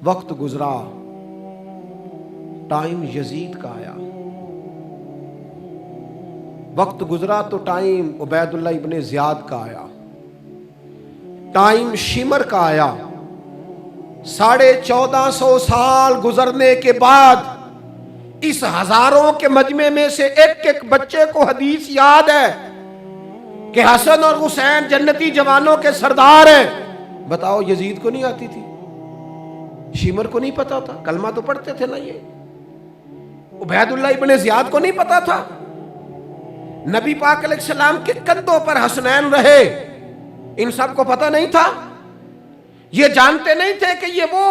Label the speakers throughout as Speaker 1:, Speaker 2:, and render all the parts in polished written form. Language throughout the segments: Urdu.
Speaker 1: وقت گزرا، ٹائم یزید کا آیا، وقت گزرا تو ٹائم عبید اللہ ابن زیاد کا آیا، ٹائم شمر کا آیا۔ 1450 سال گزرنے کے بعد اس ہزاروں کے مجمع میں سے ایک ایک بچے کو حدیث یاد ہے کہ حسن اور حسین جنتی جوانوں کے سردار ہیں۔ بتاؤ یزید کو نہیں آتی تھی؟ شمر کو نہیں پتا تھا؟ کلمہ تو پڑھتے تھے نا یہ؟ عبید اللہ ابن زیاد کو نہیں پتا تھا؟ نبی پاک علیہ السلام کے کندھوں پر حسنین رہے، ان سب کو پتہ نہیں تھا؟ یہ جانتے نہیں تھے کہ یہ وہ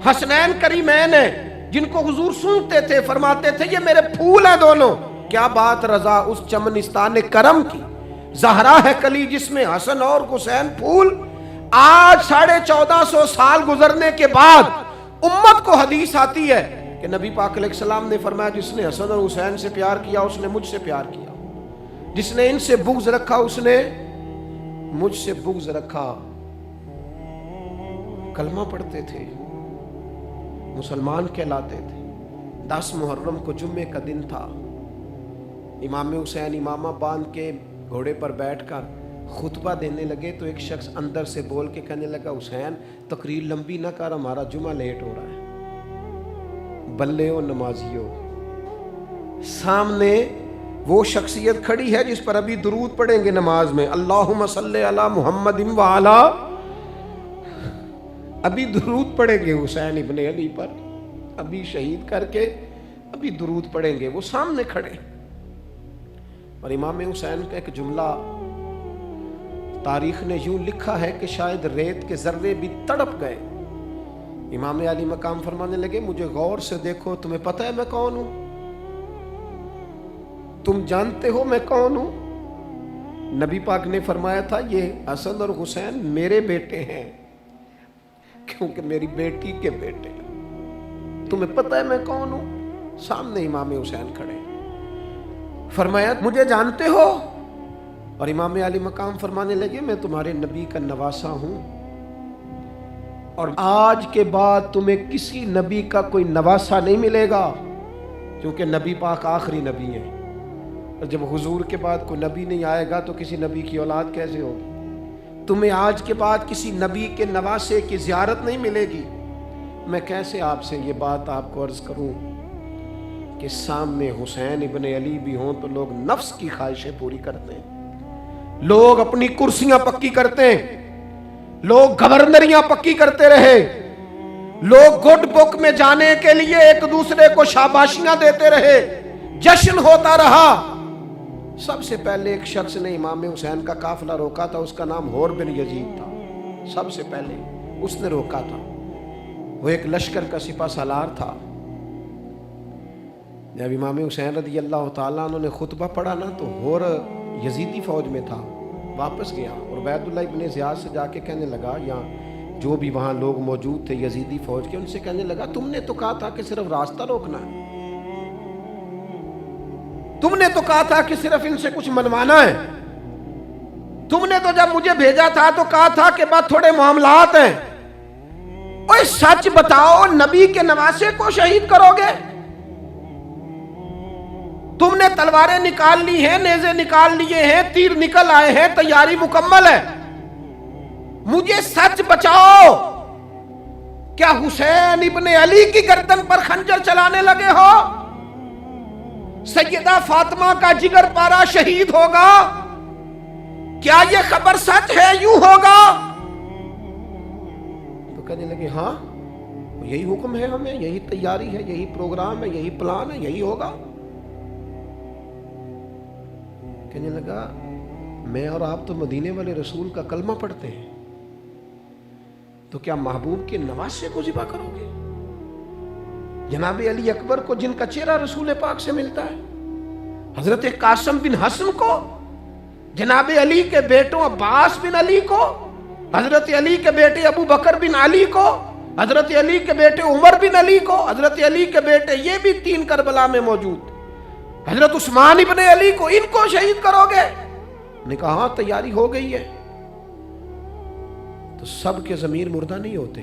Speaker 1: حسنین کریمین ہیں جن کو حضور سنتے تھے، فرماتے تھے یہ میرے پھول ہیں دونوں؟ کیا بات رضا اس چمنستان کرم کی، زہرا ہے کلی جس میں حسن اور حسین پھول۔ آج 1450 سال گزرنے کے بعد امت کو حدیث آتی ہے کہ نبی پاک علیہ السلام نے فرمایا جس نے حسن اور حسین سے پیار کیا اس نے مجھ سے پیار کیا، جس نے ان سے بغض رکھا اس نے مجھ سے بغض رکھا۔ کلمہ پڑھتے تھے، مسلمان کہلاتے تھے۔ 10 محرم کو جمعے کا دن تھا، امام حسین امامہ باندھ کے گھوڑے پر بیٹھ کر خطبہ دینے لگے تو ایک شخص اندر سے بول کے کہنے لگا حسین تقریر لمبی نہ کر، ہمارا جمعہ لیٹ ہو رہا ہے۔ بلے و نمازیو، سامنے وہ شخصیت کھڑی ہے جس پر ابھی درود پڑھیں گے نماز میں، اللہم صلی علی محمد وعلا، ابھی درود پڑھیں گے حسین ابن علی پر، ابھی شہید کر کے ابھی درود پڑھیں گے، وہ سامنے کھڑے۔ اور امام حسین کا ایک جملہ تاریخ نے یوں لکھا ہے کہ شاید ریت کے ذرے بھی تڑپ گئے۔ امام علی مقام فرمانے لگے مجھے غور سے دیکھو، تمہیں پتہ ہے میں کون ہوں؟ تم جانتے ہو میں کون ہوں؟ نبی پاک نے فرمایا تھا یہ حسن اور حسین میرے بیٹے ہیں کیونکہ میری بیٹی کے بیٹے۔ تمہیں پتہ ہے میں کون ہوں؟ سامنے امام حسین کھڑے، فرمایا مجھے جانتے ہو؟ اور امام علی مقام فرمانے لگے میں تمہارے نبی کا نواسا ہوں، اور آج کے بعد تمہیں کسی نبی کا کوئی نواسا نہیں ملے گا، کیونکہ نبی پاک آخری نبی ہیں، اور جب حضور کے بعد کوئی نبی نہیں آئے گا تو کسی نبی کی اولاد کیسے ہوگی؟ تمہیں آج کے بعد کسی نبی کے نواسے کی زیارت نہیں ملے گی۔ میں کیسے آپ سے یہ بات آپ کو عرض کروں کہ سامنے حسین ابن علی بھی ہوں تو لوگ نفس کی خواہشیں پوری کرتے ہیں، لوگ اپنی کرسیاں پکی کرتے ہیں، لوگ گورنریاں پکی کرتے رہے، لوگ گڈ بک میں جانے کے لیے ایک دوسرے کو شاباشیاں دیتے رہے، جشن ہوتا رہا۔ سب سے پہلے ایک شخص نے امام حسین کا قافلہ روکا تھا، اس کا نام حور بن یزید تھا، سب سے پہلے اس نے روکا تھا، وہ ایک لشکر کا سپہ سالار تھا۔ جب امام حسین رضی اللہ تعالیٰ عنہ نے خطبہ پڑھا نا تو حور یزیدی فوج میں تھا، واپس گیا اور عبید اللہ ابن زیاد سے جا کے کہنے لگا، یا جو بھی وہاں لوگ موجود تھے یزیدی فوج کے، ان سے کہنے لگا تم نے تو کہا تھا کہ صرف راستہ روکنا ہے، تم نے تو کہا تھا کہ صرف ان سے کچھ منوانا ہے، تم نے تو جب مجھے بھیجا تھا تو کہا تھا کہ بس تھوڑے معاملات ہیں۔ اوہ سچ بتاؤ، نبی کے نواسے کو شہید کرو گے؟ تم نے تلواریں نکال لی ہیں، نیزے نکال لیے ہیں، تیر نکل آئے ہیں، تیاری مکمل ہے، مجھے سچ بچاؤ، کیا حسین ابن علی کی گردن پر خنجر چلانے لگے ہو؟ سیدہ فاطمہ کا جگر پارا شہید ہوگا، کیا یہ خبر سچ ہے؟ یوں ہوگا؟ تو کہنے لگے ہاں یہی حکم ہے ہمیں، یہی تیاری ہے، یہی پروگرام ہے، یہی پلان ہے، یہی ہوگا۔ کہنے لگا میں اور آپ تو مدینے والے رسول کا کلمہ پڑھتے ہیں، تو کیا محبوب کے نواسے کو ذبح کرو گے؟ جناب علی اکبر کو جن کا چہرہ رسول پاک سے ملتا ہے، حضرت قاسم بن حسن کو، جناب علی کے بیٹوں عباس بن علی کو، حضرت علی کے بیٹے ابو بکر بن علی کو، حضرت علی کے بیٹے عمر بن علی کو، حضرت علی کے بیٹے یہ بھی 3 کربلا میں موجود، حضرت عثمان ابن علی کو، ان کو شہید کرو گے؟ نے کہا ہاں تیاری ہو گئی ہے۔ تو سب کے ضمیر مردہ نہیں ہوتے،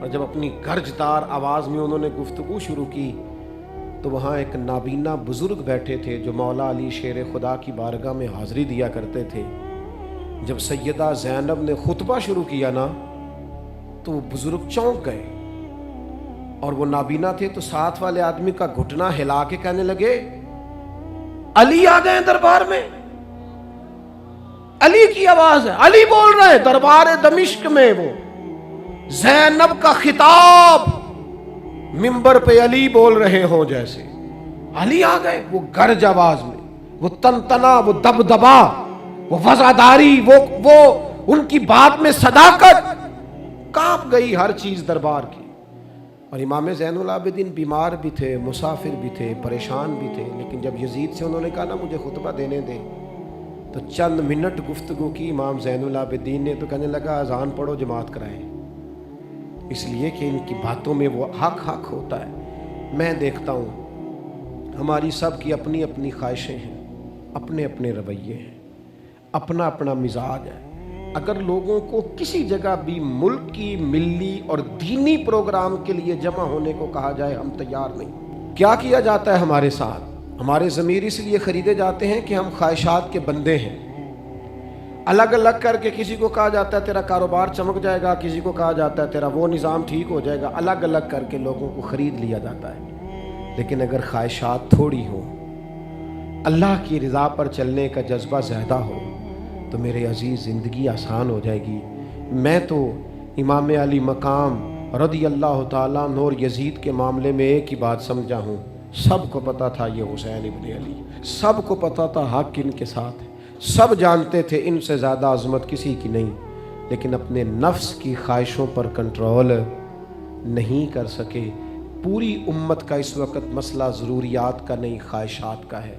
Speaker 1: اور جب اپنی گرجدار آواز میں انہوں نے گفتگو شروع کی تو وہاں ایک نابینا بزرگ بیٹھے تھے جو مولا علی شیر خدا کی بارگاہ میں حاضری دیا کرتے تھے. جب سیدہ زینب نے خطبہ شروع کیا نا تو وہ بزرگ چونک گئے، اور وہ نابینا تھے تو ساتھ والے آدمی کا گھٹنا ہلا کے کہنے لگے علی آ گئے دربار میں. علی کی آواز ہے، علی بول رہے ہیں دربار دمشق میں. وہ زینب کا خطاب منبر پہ علی بول رہے ہوں جیسے. علی آ گئے، وہ گرج آواز میں، وہ تنتنا، وہ دبدبا، وہ وزاداری، وہ ان کی بات میں صداقت. کانپ گئی ہر چیز دربار کی. اور امام زین العابدین بیمار بھی تھے، مسافر بھی تھے، پریشان بھی تھے، لیکن جب یزید سے انہوں نے کہا نا مجھے خطبہ دینے دے تو چند منٹ گفتگو کی امام زین العابدین نے. تو کہنے لگا اذان پڑھو جماعت کرائیں، اس لیے کہ ان کی باتوں میں وہ حق ہوتا ہے. میں دیکھتا ہوں ہماری سب کی اپنی اپنی خواہشیں ہیں، اپنے اپنے رویے ہیں، اپنا اپنا مزاج ہے. اگر لوگوں کو کسی جگہ بھی ملک کی ملی اور دینی پروگرام کے لیے جمع ہونے کو کہا جائے ہم تیار نہیں. کیا کیا جاتا ہے ہمارے ساتھ؟ ہمارے ضمیر اس لیے خریدے جاتے ہیں کہ ہم خواہشات کے بندے ہیں. الگ الگ کر کے کسی کو کہا جاتا ہے تیرا کاروبار چمک جائے گا، کسی کو کہا جاتا ہے تیرا وہ نظام ٹھیک ہو جائے گا. الگ الگ کر کے لوگوں کو خرید لیا جاتا ہے. لیکن اگر خواہشات تھوڑی ہو، اللہ کی رضا پر چلنے کا جذبہ زیادہ ہو تو میرے عزیز زندگی آسان ہو جائے گی. میں تو امام علی مقام رضی اللہ تعالیٰ نور یزید کے معاملے میں ایک ہی بات سمجھا ہوں. سب کو پتا تھا یہ حسین ابن علی، سب کو پتا تھا حق ان کے ساتھ ہے، سب جانتے تھے ان سے زیادہ عظمت کسی کی نہیں. لیکن اپنے نفس کی خواہشوں پر کنٹرول نہیں کر سکے. پوری امت کا اس وقت مسئلہ ضروریات کا نہیں، خواہشات کا ہے.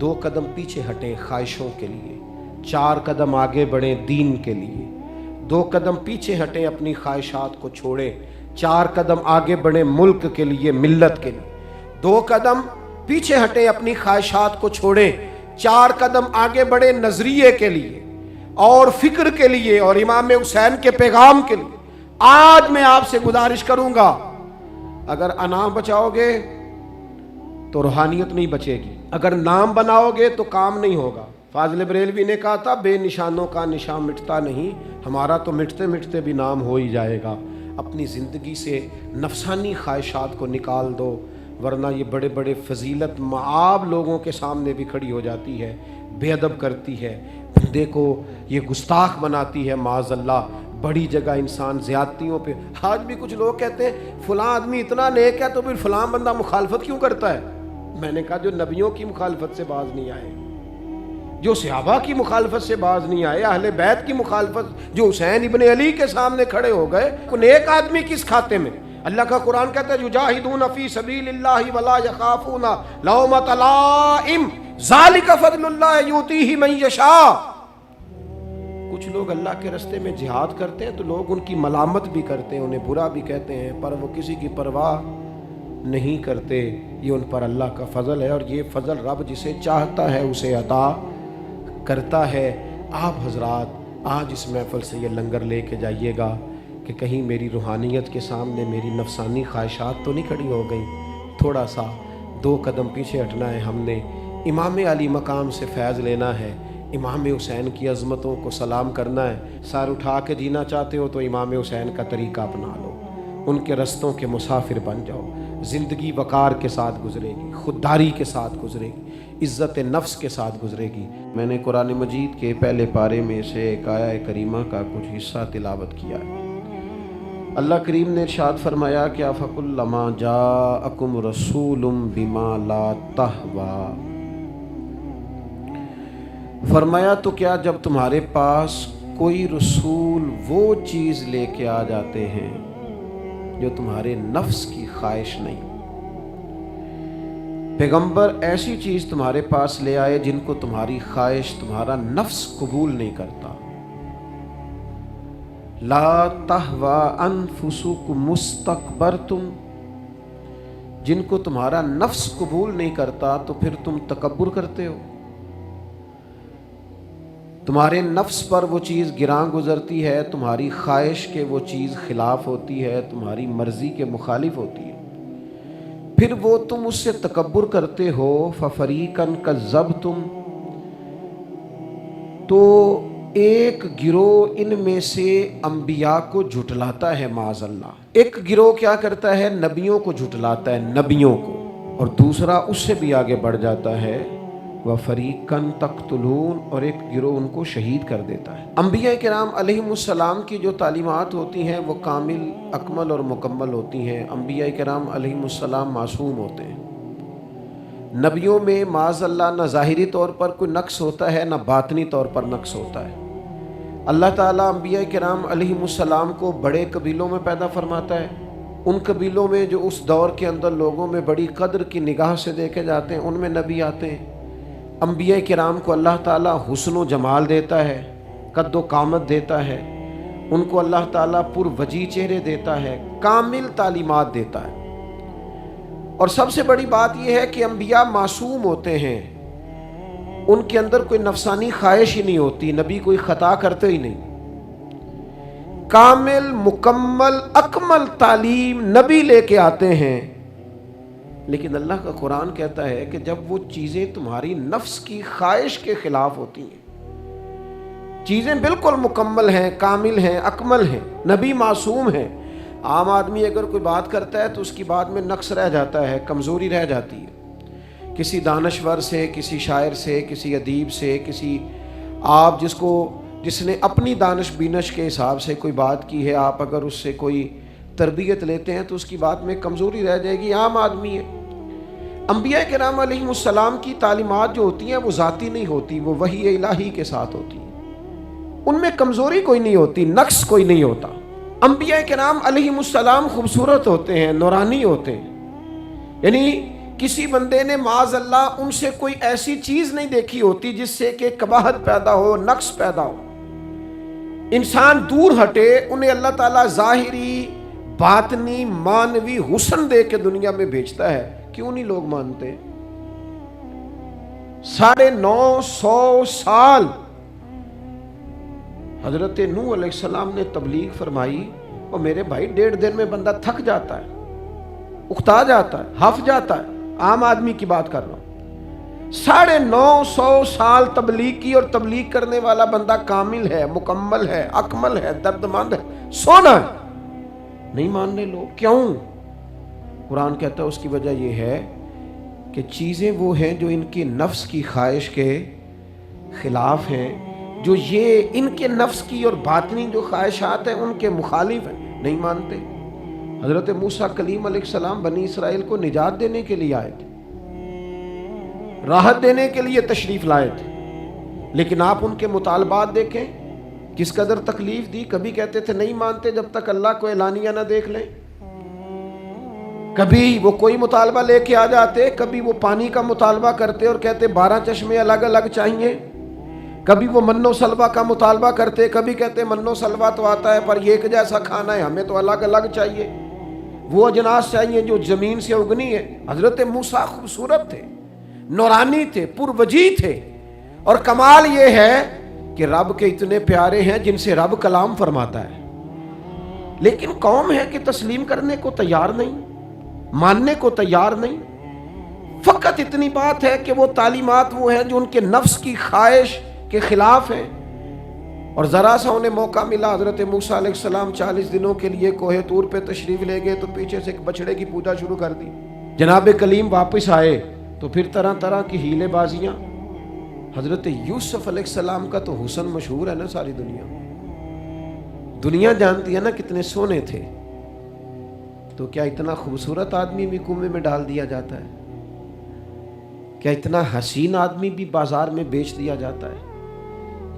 Speaker 1: 2 قدم پیچھے ہٹیں خواہشوں کے لیے، 4 قدم آگے بڑھیں دین کے لیے. 2 قدم پیچھے ہٹیں اپنی خواہشات کو چھوڑیں، 4 قدم آگے بڑھیں ملک کے لیے، ملت کے لیے. 2 قدم پیچھے ہٹیں اپنی خواہشات کو چھوڑیں، 4 قدم آگے بڑھیں نظریے کے لیے اور فکر کے لیے اور امام حسین کے پیغام کے لیے. آج میں آپ سے گزارش کروں گا، اگر انا بچاؤ گے تو روحانیت نہیں بچے گی، اگر نام بناؤ گے تو کام نہیں ہوگا. فاضل بریلوی نے کہا تھا بے نشانوں کا نشان مٹتا نہیں، ہمارا تو مٹتے مٹتے بھی نام ہو ہی جائے گا. اپنی زندگی سے نفسانی خواہشات کو نکال دو، ورنہ یہ بڑے بڑے فضیلت معاب لوگوں کے سامنے بھی کھڑی ہو جاتی ہے، بے ادب کرتی ہے، بندے کو یہ گستاخ بناتی ہے. معاذ اللہ بڑی جگہ انسان زیادتیوں پہ. آج بھی کچھ لوگ کہتے ہیں فلاں آدمی اتنا نیک ہے تو پھر فلاں بندہ مخالفت کیوں کرتا ہے. میں نے کہا جو نبیوں کی مخالفت سے باز نہیں آئے، جو صحابہ کی مخالفت سے باز نہیں آئے، اہل بیت کی مخالفت، جو حسین ابن علی کے سامنے کھڑے ہو گئے، نیک آدمی کس کھاتے میں؟ اللہ کا قرآن کہتا ہے یجاہدون فی سبیل اللہ ولا یخافون لومۃ لائم ذالک فضل اللہ یؤتیہ من یشاء. کچھ لوگ اللہ کے راستے میں جہاد کرتے ہیں تو لوگ ان کی ملامت بھی کرتے ہیں، انہیں برا بھی کہتے ہیں، پر وہ کسی کی پرواہ نہیں کرتے. یہ ان پر اللہ کا فضل ہے، اور یہ فضل رب جسے چاہتا ہے اسے عطا کرتا ہے. آپ حضرات آج اس محفل سے یہ لنگر لے کے جائیے گا کہ کہیں میری روحانیت کے سامنے میری نفسانی خواہشات تو نہیں کھڑی ہو گئی. تھوڑا سا 2 قدم پیچھے ہٹنا ہے. ہم نے امام علی مقام سے فیض لینا ہے، امام حسین کی عظمتوں کو سلام کرنا ہے. سر اٹھا کے جینا چاہتے ہو تو امام حسین کا طریقہ اپنا لو، ان کے رستوں کے مسافر بن جاؤ. زندگی وقار کے ساتھ گزرے گی، خودداری کے ساتھ گزرے گی، عزت نفس کے ساتھ گزرے گی. میں نے قرآن مجید کے پہلے پارے میں سے ایک آیہ کریمہ کا کچھ حصہ تلاوت کیا ہے. اللہ کریم نے ارشاد فرمایا کہ فَكُلَّمَا جَاءَكُمْ رَسُولٌ بِمَا لَا تَهْوَىٰ، فرمایا تو کیا جب تمہارے پاس کوئی رسول وہ چیز لے کے آ جاتے ہیں جو تمہارے نفس کی خواہش نہیں، پیغمبر ایسی چیز تمہارے پاس لے آئے جن کو تمہاری خواہش، تمہارا نفس قبول نہیں کرتا. لا تہوی انفسکم مستکبرتم، جن کو تمہارا نفس قبول نہیں کرتا تو پھر تم تکبر کرتے ہو. تمہارے نفس پر وہ چیز گراں گزرتی ہے، تمہاری خواہش کے وہ چیز خلاف ہوتی ہے، تمہاری مرضی کے مخالف ہوتی ہے، پھر وہ تم اس سے تکبر کرتے ہو۔ فَفَرِيقًا كَذَّبْتُمْ، تو ایک گروہ ان میں سے انبیاء کو جھٹلاتا ہے، معاذ اللہ۔ ایک گروہ کیا کرتا ہے؟ نبیوں کو جھٹلاتا ہے، نبیوں کو، اور دوسرا اس سے بھی آگے بڑھ جاتا ہے، وَفَرِيقًا تَقْتُلُونَ، اور ایک گروہ ان کو شہید کر دیتا ہے۔ انبیاء کرام علیہم السلام کی جو تعلیمات ہوتی ہیں وہ کامل، اکمل اور مکمل ہوتی ہیں۔ انبیاء کرام علیہم السلام معصوم ہوتے ہیں۔ نبیوں میں معاذ اللہ نہ ظاہری طور پر کوئی نقص ہوتا ہے، نہ باطنی طور پر نقص ہوتا ہے۔ اللہ تعالیٰ انبیاء کرام علیہم السلام کو بڑے قبیلوں میں پیدا فرماتا ہے، ان قبیلوں میں جو اس دور کے اندر لوگوں میں بڑی قدر کی نگاہ سے دیکھے جاتے ہیں، ان میں نبی آتے ہیں۔ انبیاء کرام کو اللہ تعالیٰ حسن و جمال دیتا ہے، قد و قامت دیتا ہے، ان کو اللہ تعالیٰ پر وجیح چہرے دیتا ہے، کامل تعلیمات دیتا ہے۔ اور سب سے بڑی بات یہ ہے کہ انبیاء معصوم ہوتے ہیں، ان کے اندر کوئی نفسانی خواہش ہی نہیں ہوتی، نبی کوئی خطا کرتے ہی نہیں۔ کامل، مکمل، اکمل تعلیم نبی لے کے آتے ہیں۔ لیکن اللہ کا قرآن کہتا ہے کہ جب وہ چیزیں تمہاری نفس کی خواہش کے خلاف ہوتی ہیں، چیزیں بالکل مکمل ہیں، کامل ہیں، اکمل ہیں، نبی معصوم ہیں۔ عام آدمی اگر کوئی بات کرتا ہے تو اس کی بات میں نقص رہ جاتا ہے، کمزوری رہ جاتی ہے، کسی دانشور سے، کسی شاعر سے، کسی ادیب سے، کسی آپ جس نے اپنی دانش بینش کے حساب سے کوئی بات کی ہے، آپ اگر اس سے کوئی تربیت لیتے ہیں تو اس کی بات میں کمزوری رہ جائے گی، عام آدمی ہے۔ انبیاء کرام علیہم السلام کی تعلیمات جو ہوتی ہیں وہ ذاتی نہیں ہوتی، وہ وحی الہی کے ساتھ ہوتی ہیں، ان میں کمزوری کوئی نہیں ہوتی، نقص کوئی نہیں ہوتا۔ انبیاء کرام علیہم السلام خوبصورت ہوتے ہیں، نورانی ہوتے ہیں، یعنی کسی بندے نے معاذ اللہ ان سے کوئی ایسی چیز نہیں دیکھی ہوتی جس سے کہ قباحت پیدا ہو، نقص پیدا ہو۔ انسان دور ہٹے، انہیں اللہ تعالیٰ ظاہری، باطنی، معنوی حسن دے کے دنیا میں بھیجتا ہے، کیوں نہیں لوگ مانتے؟ 950 سال حضرت نوح علیہ السلام نے تبلیغ فرمائی، اور میرے بھائی 1.5 دن میں بندہ تھک جاتا ہے، اکتا جاتا ہے، ہف جاتا ہے، عام آدمی کی بات کر رہا ہوں۔ 950 سال تبلیغ کی، اور تبلیغ کرنے والا بندہ کامل ہے، مکمل ہے، اکمل ہے، دردمند ہے، سونا ہے، نہیں ماننے لوگ۔ کیوں؟ قرآن کہتا ہے اس کی وجہ یہ ہے کہ چیزیں وہ ہیں جو ان کی نفس کی خواہش کے خلاف ہیں، جو یہ ان کے نفس کی اور باطنی جو خواہشات ہیں ان کے مخالف ہیں، نہیں مانتے۔ حضرت موسیٰ کلیم علیہ السلام بنی اسرائیل کو نجات دینے کے لیے آئے تھے، راحت دینے کے لیے تشریف لائے تھے، لیکن آپ ان کے مطالبات دیکھیں کس قدر تکلیف دی۔ کبھی کہتے تھے نہیں مانتے جب تک اللہ کو اعلانیہ نہ دیکھ لیں، کبھی وہ کوئی مطالبہ لے کے آ جاتے، کبھی وہ پانی کا مطالبہ کرتے اور کہتے 12 چشمے الگ الگ چاہیے، کبھی وہ من و سلوہ کا مطالبہ کرتے، کبھی کہتے من و سلوہ تو آتا ہے پر ایک جیسا کھانا ہے، ہمیں تو الگ الگ چاہیے، وہ اجناس چاہیے جو زمین سے اگنی ہے۔ حضرت موسیٰ خوبصورت تھے، نورانی تھے، پر وجیح تھے، اور کمال یہ ہے کہ رب کے اتنے پیارے ہیں جن سے رب کلام فرماتا ہے، لیکن قوم ہے کہ تسلیم کرنے کو تیار نہیں، ماننے کو تیار نہیں۔ فقط اتنی بات ہے کہ وہ تعلیمات وہ ہیں جو ان کے نفس کی خواہش کے خلاف ہیں، اور ذرا سا انہیں موقع ملا، حضرت موسیٰ علیہ السلام 40 دنوں کے لیے کوہ طور پہ تشریف لے گئے تو پیچھے سے ایک بچڑے کی پوجا شروع کر دی۔ جناب کلیم واپس آئے تو پھر طرح طرح کی ہیلے بازیاں۔ حضرت یوسف علیہ السلام کا تو حسن مشہور ہے نا، ساری دنیا جانتی ہے نا کتنے سونے تھے، تو کیا اتنا خوبصورت آدمی بھی کنویں میں ڈال دیا جاتا ہے؟ کیا اتنا حسین آدمی بھی بازار میں بیچ دیا جاتا ہے؟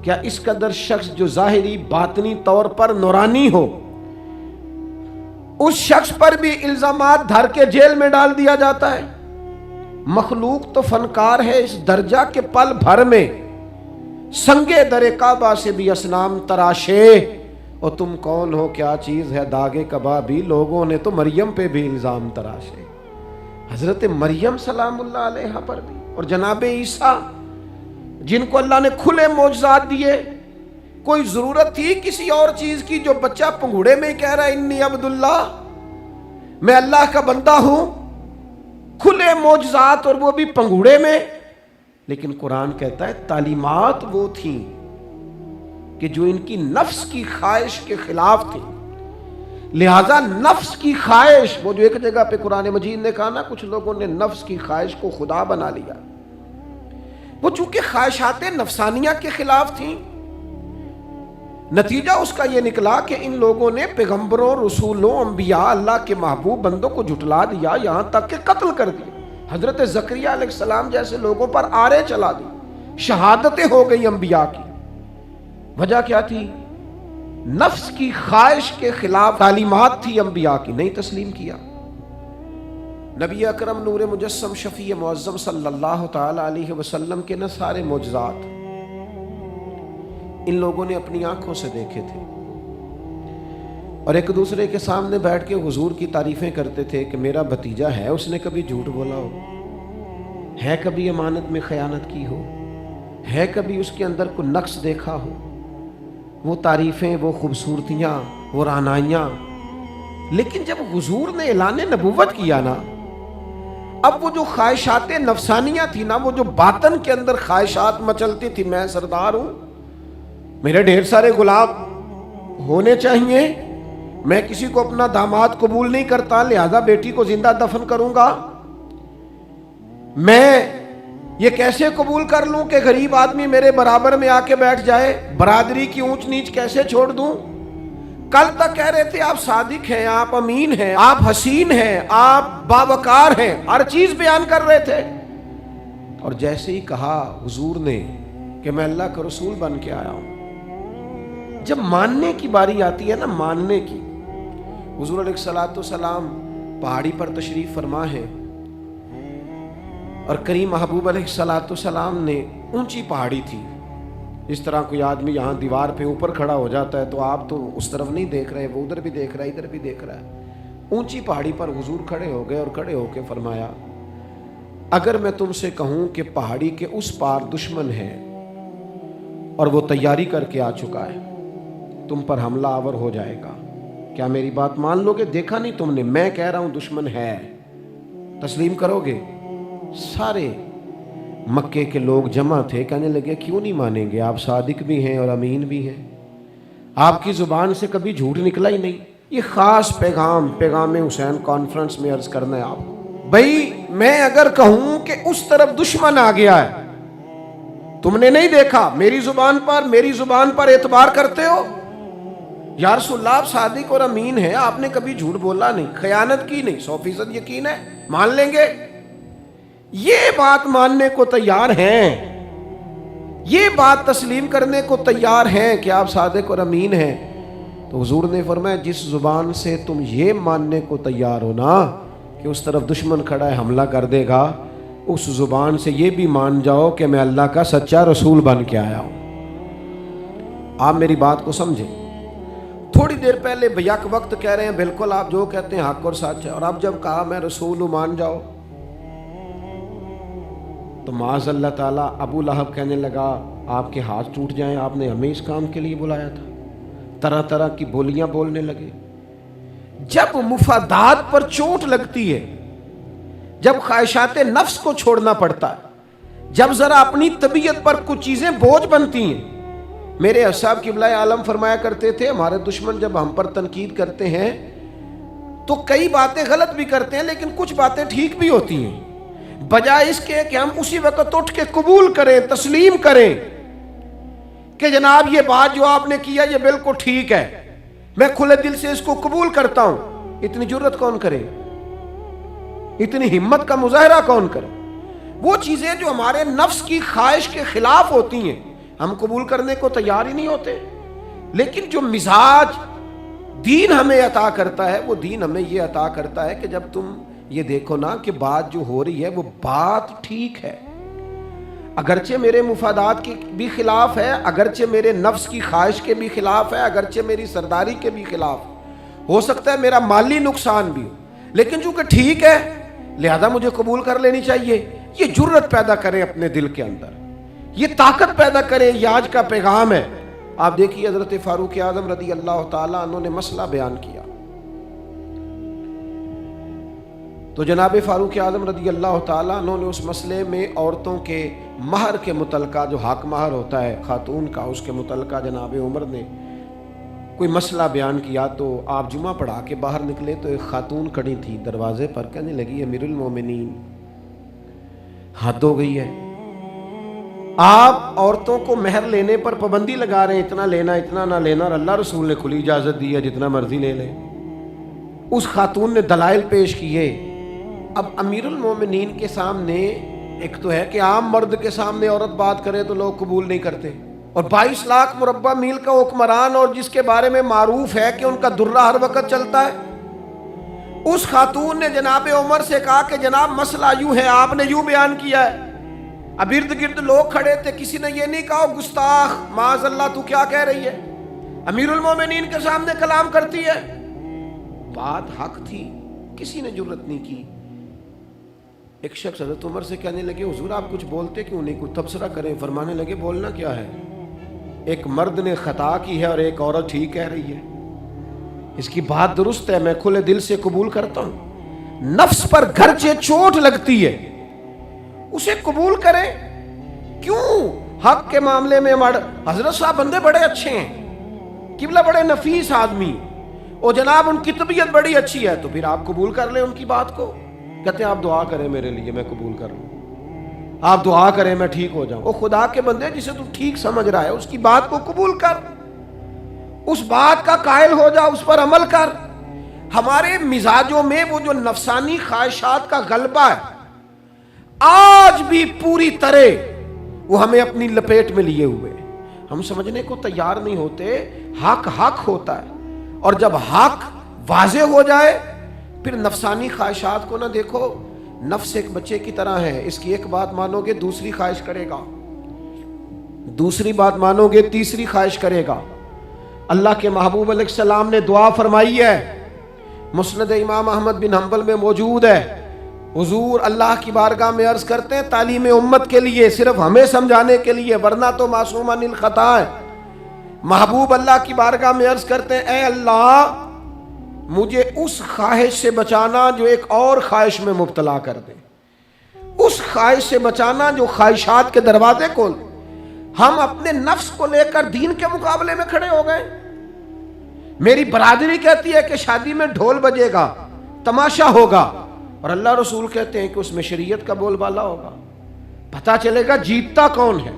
Speaker 1: کیا اس قدر شخص جو ظاہری باطنی طور پر نورانی ہو، اس شخص پر بھی الزامات دھر کے جیل میں ڈال دیا جاتا ہے؟ مخلوق تو فنکار ہے اس درجہ کے پل بھر میں سنگے در کعبہ سے بھی اصنام تراشے، اور تم کون ہو، کیا چیز ہے داغے کبابی، لوگوں نے تو مریم پہ بھی الزام تراشے، حضرت مریم سلام اللہ علیہ پر بھی، اور جناب عیسیٰ جن کو اللہ نے کھلے معجزات دیے. کوئی ضرورت تھی کسی اور چیز کی؟ جو بچہ پنگوڑے میں کہہ رہا ہے انی عبداللہ، میں اللہ کا بندہ ہوں، کھلے معجزات اور وہ بھی پنگوڑے میں. لیکن قرآن کہتا ہے تعلیمات وہ تھیں کہ جو ان کی نفس کی خواہش کے خلاف تھی. لہذا نفس کی خواہش، وہ جو ایک جگہ پہ قرآن مجید نے کہا نا کچھ لوگوں نے نفس کی خواہش کو خدا بنا لیا، وہ چونکہ خواہشات نفسانیہ کے خلاف تھیں، نتیجہ اس کا یہ نکلا کہ ان لوگوں نے پیغمبروں، رسولوں، انبیاء، اللہ کے محبوب بندوں کو جھٹلا دیا، یہاں تک کہ قتل کر دیا. حضرت زکریا علیہ السلام جیسے لوگوں پر آرے چلا دی، شہادتیں ہو گئی انبیاء کی. وجہ کیا تھی؟ نفس کی خواہش کے خلاف تعلیمات تھی انبیاء کی، نہیں تسلیم کیا. نبی اکرم نور مجسم شفیع معظم صلی اللہ تعالی علیہ وسلم کے نہ سارے معجزات ان لوگوں نے اپنی آنکھوں سے دیکھے تھے، اور ایک دوسرے کے سامنے بیٹھ کے حضور کی تعریفیں کرتے تھے کہ میرا بھتیجا ہے، اس نے کبھی جھوٹ بولا ہو، ہے کبھی امانت میں خیانت کی ہو، ہے کبھی اس کے اندر کوئی نقص دیکھا ہو. وہ تعریفیں، وہ خوبصورتیاں، وہ رعنائیاں. لیکن جب حضور نے اعلان نبوت کیا نا، اب وہ جو خواہشات نفسانیہ تھی نا، وہ جو باطن کے اندر خواہشات مچلتی تھی، میں سردار ہوں، میرے ڈھیر سارے غلام ہونے چاہیے، میں کسی کو اپنا داماد قبول نہیں کرتا لہذا بیٹی کو زندہ دفن کروں گا، میں یہ کیسے قبول کر لوں کہ غریب آدمی میرے برابر میں آ کے بیٹھ جائے، برادری کی اونچ نیچ کیسے چھوڑ دوں. کل تک کہہ رہے تھے آپ صادق ہیں، آپ امین ہیں، آپ حسین ہیں، آپ باوقار ہیں، ہر چیز بیان کر رہے تھے. اور جیسے ہی کہا حضور نے کہ میں اللہ کا رسول بن کے آیا ہوں، جب ماننے کی باری آتی ہے نا، ماننے کی، حضور علیہ الصلوۃ والسلام پہاڑی پر تشریف فرما ہے، اور کریم محبوب علیہ الصلوۃ والسلام نے، اونچی پہاڑی تھی، اس طرح کوئی آدمی یہاں دیوار پہ اوپر کھڑا ہو جاتا ہے تو آپ تو اس طرف نہیں دیکھ رہے، وہ ادھر بھی دیکھ رہا ہے، ادھر بھی دیکھ رہا ہے. اونچی پہاڑی پر حضور کھڑے ہو گئے اور کھڑے ہو کے فرمایا اگر میں تم سے کہوں کہ پہاڑی کے اس پار دشمن ہے اور وہ تیاری کر کے آ چکا ہے، تم پر حملہ آور ہو جائے گا، کیا میری بات مان لو گے؟ دیکھا نہیں تم نے، میں کہہ رہا ہوں دشمن ہے، تسلیم کرو گے؟ سارے مکے کے لوگ جمع تھے، کہنے لگے کیوں نہیں مانیں گے، آپ صادق بھی ہیں اور امین بھی ہیں، آپ کی زبان سے کبھی جھوٹ نکلا ہی نہیں. یہ خاص پیغام حسین کانفرنس میں عرض کرنا ہے آپ کو. بھئی میں اگر کہوں کہ اس طرف دشمن آ گیا ہے، تم نے نہیں دیکھا، میری زبان پر اعتبار کرتے ہو؟ یا رسول اللہ آپ صادق اور امین ہیں، آپ نے کبھی جھوٹ بولا نہیں، خیانت کی نہیں، 100% یقین ہے، مان لیں گے؟ یہ بات ماننے کو تیار ہیں، یہ بات تسلیم کرنے کو تیار ہیں کہ آپ صادق اور امین ہیں. تو حضور نے فرمایا جس زبان سے تم یہ ماننے کو تیار ہو نا کہ اس طرف دشمن کھڑا ہے حملہ کر دے گا، اس زبان سے یہ بھی مان جاؤ کہ میں اللہ کا سچا رسول بن کے آیا ہوں. آپ میری بات کو سمجھیں. تھوڑی دیر پہلے بیک وقت کہہ رہے ہیں بالکل آپ جو کہتے ہیں حق اور سچ ہے، اور اب جب کہا میں رسول ہوں مان جاؤ، تو معاذ اللہ تعالیٰ ابو لہب کہنے لگا آپ کے ہاتھ ٹوٹ جائیں، آپ نے ہمیں اس کام کے لیے بلایا تھا. طرح طرح کی بولیاں بولنے لگے. جب مفادات پر چوٹ لگتی ہے، جب خواہشات نفس کو چھوڑنا پڑتا ہے، جب ذرا اپنی طبیعت پر کچھ چیزیں بوجھ بنتی ہیں. میرے اصحاب قبلہ عالم فرمایا کرتے تھے ہمارے دشمن جب ہم پر تنقید کرتے ہیں تو کئی باتیں غلط بھی کرتے ہیں لیکن کچھ باتیں ٹھیک بھی ہوتی ہیں. بجائے اس کے کہ ہم اسی وقت اٹھ کے قبول کریں، تسلیم کریں کہ جناب یہ بات جو آپ نے کیا یہ بالکل ٹھیک ہے، میں کھلے دل سے اس کو قبول کرتا ہوں. اتنی جرت کون کرے؟ اتنی ہمت کا مظاہرہ کون کرے؟ وہ چیزیں جو ہمارے نفس کی خواہش کے خلاف ہوتی ہیں ہم قبول کرنے کو تیار ہی نہیں ہوتے. لیکن جو مزاج دین ہمیں عطا کرتا ہے، وہ دین ہمیں یہ عطا کرتا ہے کہ جب تم یہ دیکھو نا کہ بات جو ہو رہی ہے وہ بات ٹھیک ہے، اگرچہ میرے مفادات کے بھی خلاف ہے، اگرچہ میرے نفس کی خواہش کے بھی خلاف ہے، اگرچہ میری سرداری کے بھی خلاف ہو سکتا ہے میرا مالی نقصان بھی ہو، لیکن چونکہ ٹھیک ہے لہذا مجھے قبول کر لینی چاہیے. یہ جرت پیدا کریں اپنے دل کے اندر، یہ طاقت پیدا کریں، یہ آج کا پیغام ہے۔ آپ دیکھیے حضرت فاروق اعظم رضی اللہ تعالیٰ عنہ نے مسئلہ بیان کیا تو جناب فاروق اعظم رضی اللہ تعالیٰ عنہ نے اس مسئلے میں عورتوں کے مہر کے متعلقہ، جو حق مہر ہوتا ہے خاتون کا، اس کے متعلقہ جناب عمر نے کوئی مسئلہ بیان کیا۔ تو آپ جمعہ پڑھا کے باہر نکلے تو ایک خاتون کھڑی تھی دروازے پر، کہنے لگی امیر المومنین حد ہو گئی ہے، آپ عورتوں کو مہر لینے پر پابندی لگا رہے ہیں، اتنا لینا اتنا نہ لینا، اور اللہ رسول نے کھلی اجازت دی ہے جتنا مرضی لے لیں۔ اس خاتون نے دلائل پیش کیے۔ اب امیر المومنین کے سامنے ایک تو ہے کہ عام مرد کے سامنے عورت بات کرے تو لوگ قبول نہیں کرتے، اور 22 لاکھ مربع میل کا حکمران، اور جس کے بارے میں معروف ہے کہ ان کا درہ ہر وقت چلتا ہے، اس خاتون نے جناب عمر سے کہا کہ جناب مسئلہ یوں ہے، آپ نے یوں بیان کیا ہے۔ اب ارد گرد لوگ کھڑے تھے، کسی نے یہ نہیں کہا گستاخ معاذ اللہ تو کیا کہہ رہی ہے، امیر المومنین کے سامنے کلام کرتی ہے۔ بات حق تھی، کسی نے جرت نہیں کی۔ ایک شخص حضرت عمر سے کہنے لگے حضور آپ کچھ بولتے کیوں نہیں، کوئی تبصرہ کریں۔ فرمانے لگے بولنا کیا ہے، ایک مرد نے خطا کی ہے اور ایک عورت ٹھیک کہہ رہی ہے، اس کی بات درست ہے، میں کھلے دل سے قبول کرتا ہوں۔ نفس پر گرچہ چوٹ لگتی ہے اسے قبول کریں، کیوں حق کے معاملے میں حضرت صاحب بندے بڑے اچھے ہیں، قبلہ بڑے نفیس آدمی، اور جناب ان کی طبیعت بڑی اچھی ہے، تو پھر آپ قبول کر لیں ان کی بات کو۔ کہتے ہیں آپ دعا کریں میرے لیے میں قبول کر لوں، آپ دعا کریں میں ٹھیک ہو جاؤں۔ او خدا کے بندے، جسے تو ٹھیک سمجھ رہا ہے اس کی بات کو قبول کر، اس بات کا قائل ہو جا، اس پر عمل کر۔ ہمارے مزاجوں میں وہ جو نفسانی خواہشات کا غلبہ ہے آج بھی پوری طرح وہ ہمیں اپنی لپیٹ میں لیے ہوئے، ہم سمجھنے کو تیار نہیں ہوتے۔ حق حق ہوتا ہے، اور جب حق واضح ہو جائے پھر نفسانی خواہشات کو نہ دیکھو۔ نفس ایک بچے کی طرح ہے، اس کی ایک بات مانو گے دوسری خواہش کرے گا، دوسری بات مانو گے تیسری خواہش کرے گا۔ اللہ کے محبوب علیہ السلام نے دعا فرمائی ہے، مسند امام احمد بن حنبل میں موجود ہے۔ حضور اللہ کی بارگاہ میں عرض کرتے ہیں تعلیم امت کے لیے، صرف ہمیں سمجھانے کے لیے، ورنہ تو معصوم عن الخطا ہے۔ محبوب اللہ کی بارگاہ میں عرض کرتے ہیں اے اللہ مجھے اس خواہش سے بچانا جو ایک اور خواہش میں مبتلا کر دے، اس خواہش سے بچانا جو خواہشات کے دروازے کھول۔ ہم اپنے نفس کو لے کر دین کے مقابلے میں کھڑے ہو گئے۔ میری برادری کہتی ہے کہ شادی میں ڈھول بجے گا، تماشا ہوگا، اور اللہ رسول کہتے ہیں کہ اس میں شریعت کا بول بالا ہوگا، پتہ چلے گا جیتتا کون ہے۔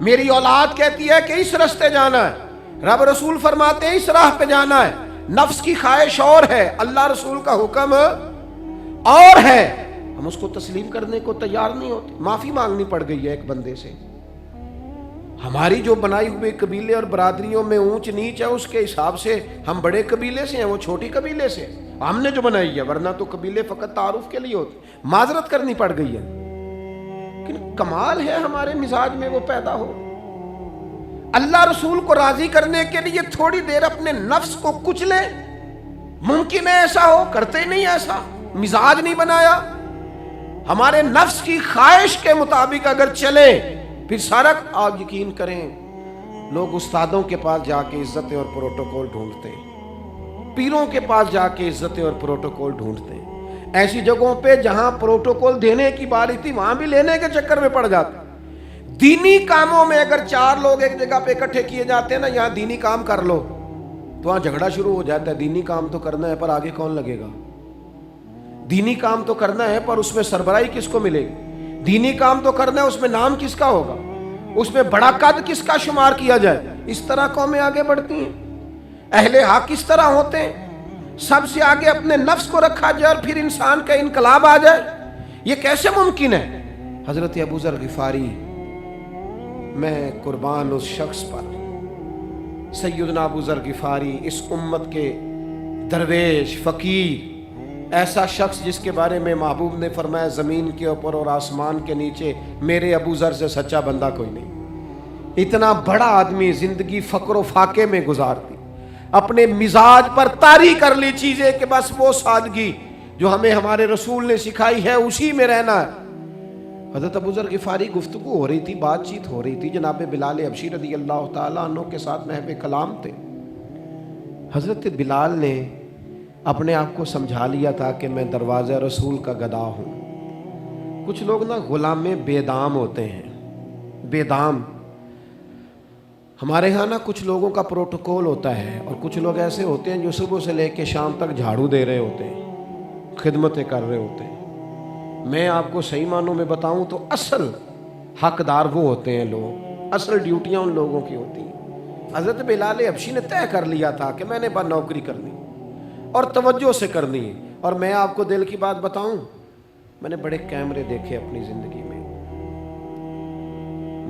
Speaker 1: میری اولاد کہتی ہے کہ اس راستے جانا ہے، رب رسول فرماتے ہیں اس راہ پہ جانا ہے۔ نفس کی خواہش اور ہے، اللہ رسول کا حکم اور ہے، ہم اس کو تسلیم کرنے کو تیار نہیں ہوتے۔ معافی مانگنی پڑ گئی ہے ایک بندے سے، ہماری جو بنائی ہوئے قبیلے اور برادریوں میں اونچ نیچ ہے اس کے حساب سے ہم بڑے قبیلے سے ہیں، وہ چھوٹی قبیلے سے، ہم نے جو بنائی ہے، ورنہ تو قبیلے فقط تعارف کے لیے ہوتے۔ معذرت کرنی پڑ گئی ہے، لیکن کمال ہے ہمارے مزاج میں وہ پیدا ہو۔ اللہ رسول کو راضی کرنے کے لیے تھوڑی دیر اپنے نفس کو کچلے، ممکن ہے ایسا ہو؟ کرتے ہی نہیں ایسا، مزاج نہیں بنایا۔ ہمارے نفس کی خواہش کے مطابق اگر چلے پھر سارا، آپ یقین کریں لوگ استادوں کے پاس جا کے عزتیں اور پروٹوکول ڈھونڈتے ہیں، پیروں کے پاس جا کے عزتیں اور پروٹوکول ڈھونڈتے ہیں، ایسی جگہوں پہ جہاں پروٹوکول دینے کی باری تھی وہاں بھی لینے کے چکر میں پڑ جاتے۔ دینی کاموں میں اگر 4 لوگ ایک جگہ پہ اکٹھے کیے جاتے ہیں نا، یہاں دینی کام کر لو، تو وہاں جھگڑا شروع ہو جاتا ہے۔ دینی کام تو کرنا ہے پر آگے کون لگے گا، دینی کام تو کرنا ہے پر اس میں سربراہی کس کو ملے گی، دینی کام تو کرنا ہے اس میں نام کس کا ہوگا، اس میں بڑا قد کس کا شمار کیا جائے۔ اس طرح قومیں آگے بڑھتی ہیں، اہل حق اس طرح ہوتے ہیں، سب سے آگے اپنے نفس کو رکھا جائے اور پھر انسان کا انقلاب آ جائے۔ یہ کیسے ممکن ہے؟ حضرت ابو ذر غفاری، میں قربان اس شخص پر، سیدنا ابو ذر غفاری اس امت کے درویش فقیر، ایسا شخص جس کے بارے میں محبوب نے فرمایا زمین کے اوپر اور آسمان کے نیچے میرے ابو ذر سے سچا بندہ کوئی نہیں۔ اتنا بڑا آدمی زندگی فقر و فاقے میں گزار دی، اپنے مزاج پر طاری کر لی چیزیں کہ بس وہ سادگی جو ہمیں ہمارے رسول نے سکھائی ہے اسی میں رہنا ہے۔ حضرت ابو ذر غفاری گفتگو ہو رہی تھی، بات چیت ہو رہی تھی، جناب بلال حبشی رضی اللہ تعالیٰ عنہ کے ساتھ محو کلام تھے۔ حضرت بلال نے اپنے آپ کو سمجھا لیا تھا کہ میں دروازہ رسول کا گدا ہوں۔ کچھ لوگ نا غلام بے دام ہوتے ہیں، بے دام۔ ہمارے ہاں نا کچھ لوگوں کا پروٹوکول ہوتا ہے، اور کچھ لوگ ایسے ہوتے ہیں جو صبح سے لے کے شام تک جھاڑو دے رہے ہوتے ہیں، خدمتیں کر رہے ہوتے ہیں۔ میں آپ کو صحیح معنوں میں بتاؤں تو اصل حقدار وہ ہوتے ہیں لوگ، اصل ڈیوٹیاں ان لوگوں کی ہوتی ہیں۔ حضرت بلال حبشی نے طے کر لیا تھا کہ میں نے بس نوکری کرنی اور توجہ سے کرنی ہے۔ اور میں آپ کو دل کی بات بتاؤں، میں نے بڑے کیمرے دیکھے اپنی زندگی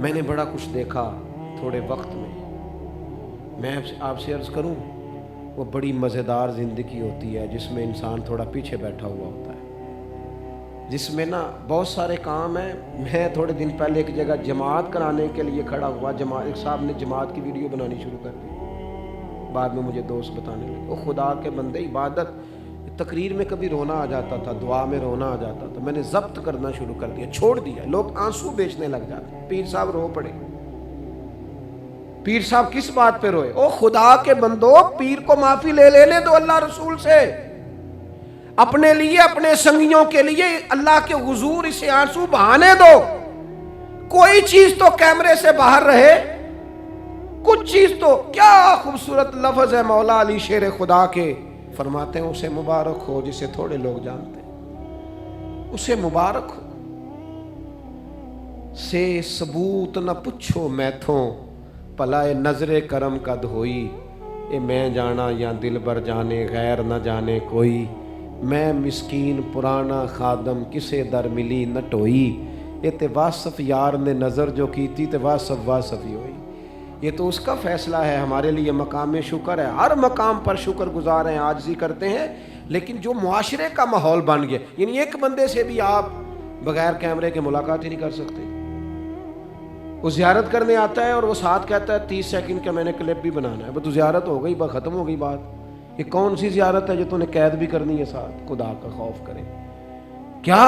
Speaker 1: میں نے بڑا کچھ دیکھا تھوڑے وقت میں آپ سے عرض کروں، وہ بڑی مزیدار زندگی ہوتی ہے جس میں انسان تھوڑا پیچھے بیٹھا ہوا ہوتا ہے، جس میں نا بہت سارے کام ہیں۔ میں تھوڑے دن پہلے ایک جگہ جماعت کرانے کے لیے کھڑا ہوا، ایک صاحب نے جماعت کی ویڈیو بنانی شروع کر دی۔ بعد میں مجھے دوست بتانے لگے، وہ خدا کے بندے، عبادت تقریر میں کبھی رونا آ جاتا تھا، دعا میں رونا آ جاتا تھا، میں نے ضبط کرنا شروع کر دیا، چھوڑ دیا۔ لوگ آنسو بیچنے لگ جاتے، پیر صاحب رو پڑے۔ پیر صاحب کس بات پہ روئے؟ او خدا کے بندو، پیر کو معافی لے لینے دو اللہ رسول سے، اپنے لیے، اپنے سنگیوں کے لیے اللہ کے حضور اسے آنسو بہانے دو۔ کوئی چیز تو کیمرے سے باہر رہے، کچھ چیز تو۔ کیا خوبصورت لفظ ہے مولا علی شیر خدا کے، فرماتے ہیں اسے مبارک ہو جسے تھوڑے لوگ جانتے ہیں، اسے مبارک ہو سے ثبوت نہ پچھو میتھوں، پلائے نظر کرم کا دھوئی، اے میں جانا یا دل بر جانے غیر نہ جانے کوئی، میں مسکین پرانا خادم کسے در ملی نہ ٹوئی، یہ تے واصف یار نے نظر جو کی تھی تے واصف ہی ہوئی۔ یہ تو اس کا فیصلہ ہے، ہمارے لیے مقام شکر ہے، ہر مقام پر شکر گزار ہیں، عاجزی کرتے ہیں۔ لیکن جو معاشرے کا ماحول بن گیا، یعنی ایک بندے سے بھی آپ بغیر کیمرے کے ملاقات ہی نہیں کر سکتے۔ وہ زیارت کرنے آتا ہے اور وہ ساتھ کہتا ہے 30 سیکنڈ کا میں نے کلپ بھی بنانا ہے، تو زیارت ہو گئی، ختم ہو گئی بات۔ یہ کون سی زیارت ہے جو تو نے قید بھی کرنی ہے ساتھ؟ خدا کا خوف کرے، کیا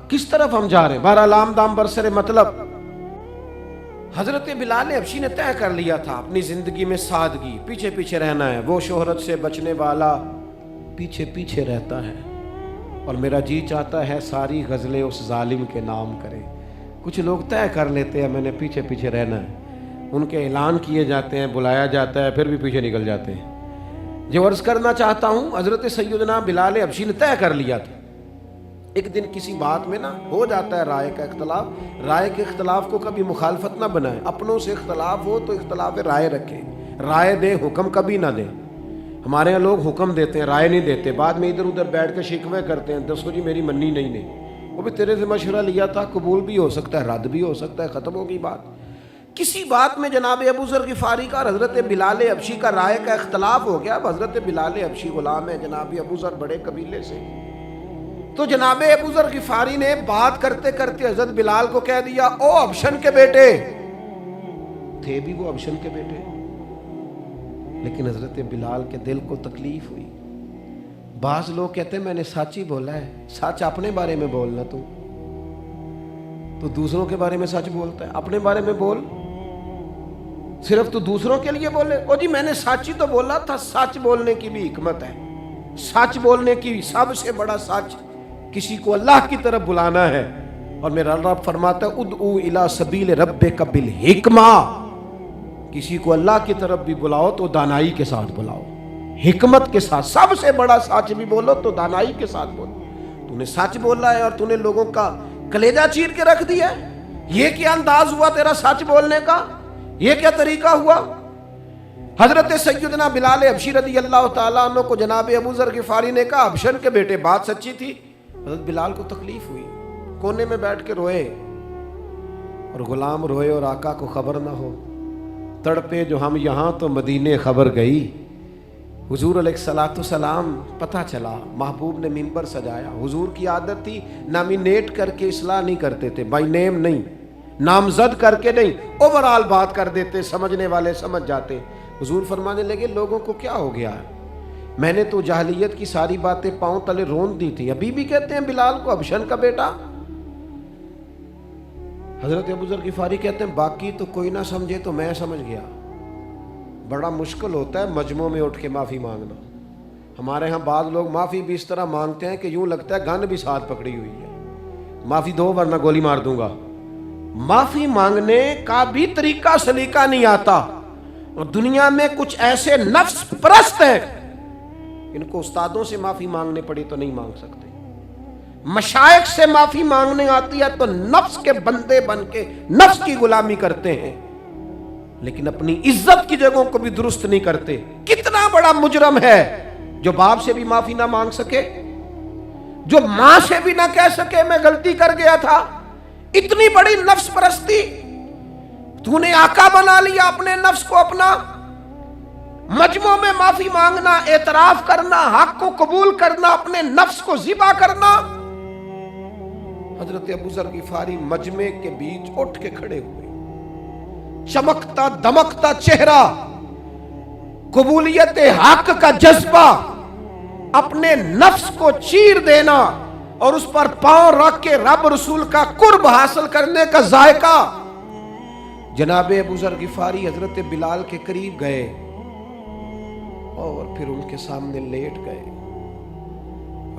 Speaker 1: کس طرف ہم جا رہے ہیں؟ بہرحال لام دام برسر مطلب، حضرت بلال حبشی نے طے کر لیا تھا اپنی زندگی میں سادگی، پیچھے پیچھے رہنا ہے۔ وہ شہرت سے بچنے والا پیچھے پیچھے رہتا ہے، اور میرا جی چاہتا ہے ساری غزلیں اس ظالم کے نام کرے۔ کچھ لوگ طے کر لیتے ہیں میں نے پیچھے پیچھے رہنا ہے، ان کے اعلان کیے جاتے ہیں، بلایا جاتا ہے، پھر بھی پیچھے نکل جاتے ہیں۔ جو عرض کرنا چاہتا ہوں، حضرت سیدنا بلال حبشی نے طے کر لیا تھا۔ ایک دن کسی بات میں نا ہو جاتا ہے رائے کا اختلاف، رائے کے اختلاف کو کبھی مخالفت نہ بنائیں، اپنوں سے اختلاف ہو تو اختلاف رائے رکھیں، رائے دیں، حکم کبھی نہ دیں۔ ہمارے یہاں لوگ حکم دیتے ہیں، رائے نہیں دیتے، بعد میں ادھر ادھر بیٹھ کے شکوے کرتے ہیں، دسو جی میری منی نہیں، وہ بھی تیرے سے مشورہ لیا تھا، قبول بھی ہو سکتا ہے، رد بھی ہو سکتا ہے، ختم ہو گئی بات۔ کسی بات میں جناب ابو ذر غفاری کا اور حضرت بلال حبشی کا رائے کا اختلاف ہو گیا۔ اب حضرت بلال حبشی غلام ہے، جناب ابو ذر بڑے قبیلے سے، تو جناب ابو ذر غفاری نے بات کرتے کرتے حضرت بلال کو کہہ دیا، او حبشن کے بیٹے، تھے بھی وہ حبشن کے بیٹے، لیکن حضرت بلال کے دل کو تکلیف ہوئی۔ بعض لوگ کہتے ہیں میں نے سچ ہی بولا ہے، سچ اپنے بارے میں بولنا، تو دوسروں کے بارے میں سچ بولتا ہے، اپنے بارے میں بول، صرف تو دوسروں کے لیے بولے۔ او جی میں نے سچ ہی تو بولا تھا۔ سچ بولنے کی بھی حکمت ہے، سچ بولنے کی سب سے بڑا سچ کسی کو اللہ کی طرف بلانا ہے، اور میرا رب فرماتا ہے ادعو الی سبیل ربک بالحکمہ، کسی کو اللہ کی طرف بھی بلاؤ تو دانائی کے ساتھ بلاؤ، حکمت کے ساتھ۔ سب سے بڑا سچ بھی بولو تو دانائی کے ساتھ بولو۔ تو نے سچ بولا ہے اور تو نے لوگوں کا کلیجہ چیر کے رکھ دیا ہے، یہ کیا انداز ہوا تیرا سچ بولنے کا؟ یہ کیا طریقہ ہوا؟ حضرت سیدنا بلال حبشی رضی اللہ تعالیٰ عنہ کو جناب ابو ذر غفاری نے کہا حبشن کے بیٹے، بات سچی تھی۔ حضرت بلال کو تکلیف ہوئی، کونے میں بیٹھ کے روئے، اور غلام روئے اور آقا کو خبر نہ ہو، تڑپے جو ہم یہاں تو مدینے خبر گئی۔ حضور علیہ الصلوۃ والسلام پتہ چلا، محبوب نے منبر سجایا۔ حضور کی عادت تھی نامینیٹ کر کے اصلاح نہیں کرتے تھے، بائی نیم نہیں، نامزد کر کے نہیں، اوورال بات کر دیتے، سمجھنے والے سمجھ جاتے۔ حضور فرمانے لگے لوگوں کو کیا ہو گیا ہے، میں نے تو جاہلیت کی ساری باتیں پاؤں تلے رون دی تھی، ابھی بھی کہتے ہیں بلال کو حبشن کا بیٹا۔ حضرت ابو ذر غفاری کہتے ہیں باقی تو کوئی نہ سمجھے تو میں سمجھ گیا. بڑا مشکل ہوتا ہے مجمع میں اٹھ کے معافی مانگنا. ہمارے ہاں بعض لوگ معافی بھی اس طرح مانگتے ہیں کہ یوں لگتا ہے گن بھی ساتھ پکڑی ہوئی ہے, معافی دو ورنہ گولی مار دوں گا. معافی مانگنے کا بھی طریقہ سلیقہ نہیں آتا, اور دنیا میں کچھ ایسے نفس پرست ہیں ان کو استادوں سے معافی مانگنے پڑی تو نہیں مانگ سکتے, مشائخ سے معافی مانگنے آتی ہے تو نفس کے بندے بن کے نفس کی غلامی کرتے ہیں, لیکن اپنی عزت کی جگہوں کو بھی درست نہیں کرتے. کتنا بڑا مجرم ہے جو باپ سے بھی معافی نہ مانگ سکے, جو ماں سے بھی نہ کہہ سکے میں غلطی کر گیا تھا. اتنی بڑی نفس پرستی, تو نے آقا بنا لیا اپنے نفس کو اپنا. مجمع میں معافی مانگنا, اعتراف کرنا, حق کو قبول کرنا, اپنے نفس کو ذبح کرنا. حضرت ابو ذر غفاری مجمع کے بیچ اٹھ کے کھڑے ہوئے, چمکتا دمکتا چہرہ, قبولیت حق کا جذبہ, اپنے نفس کو چیر دینا اور اس پر پاؤں رکھ کے رب رسول کا قرب حاصل کرنے کا ذائقہ. جناب ابو ذر غفاری حضرت بلال کے قریب گئے اور پھر ان کے سامنے لیٹ گئے,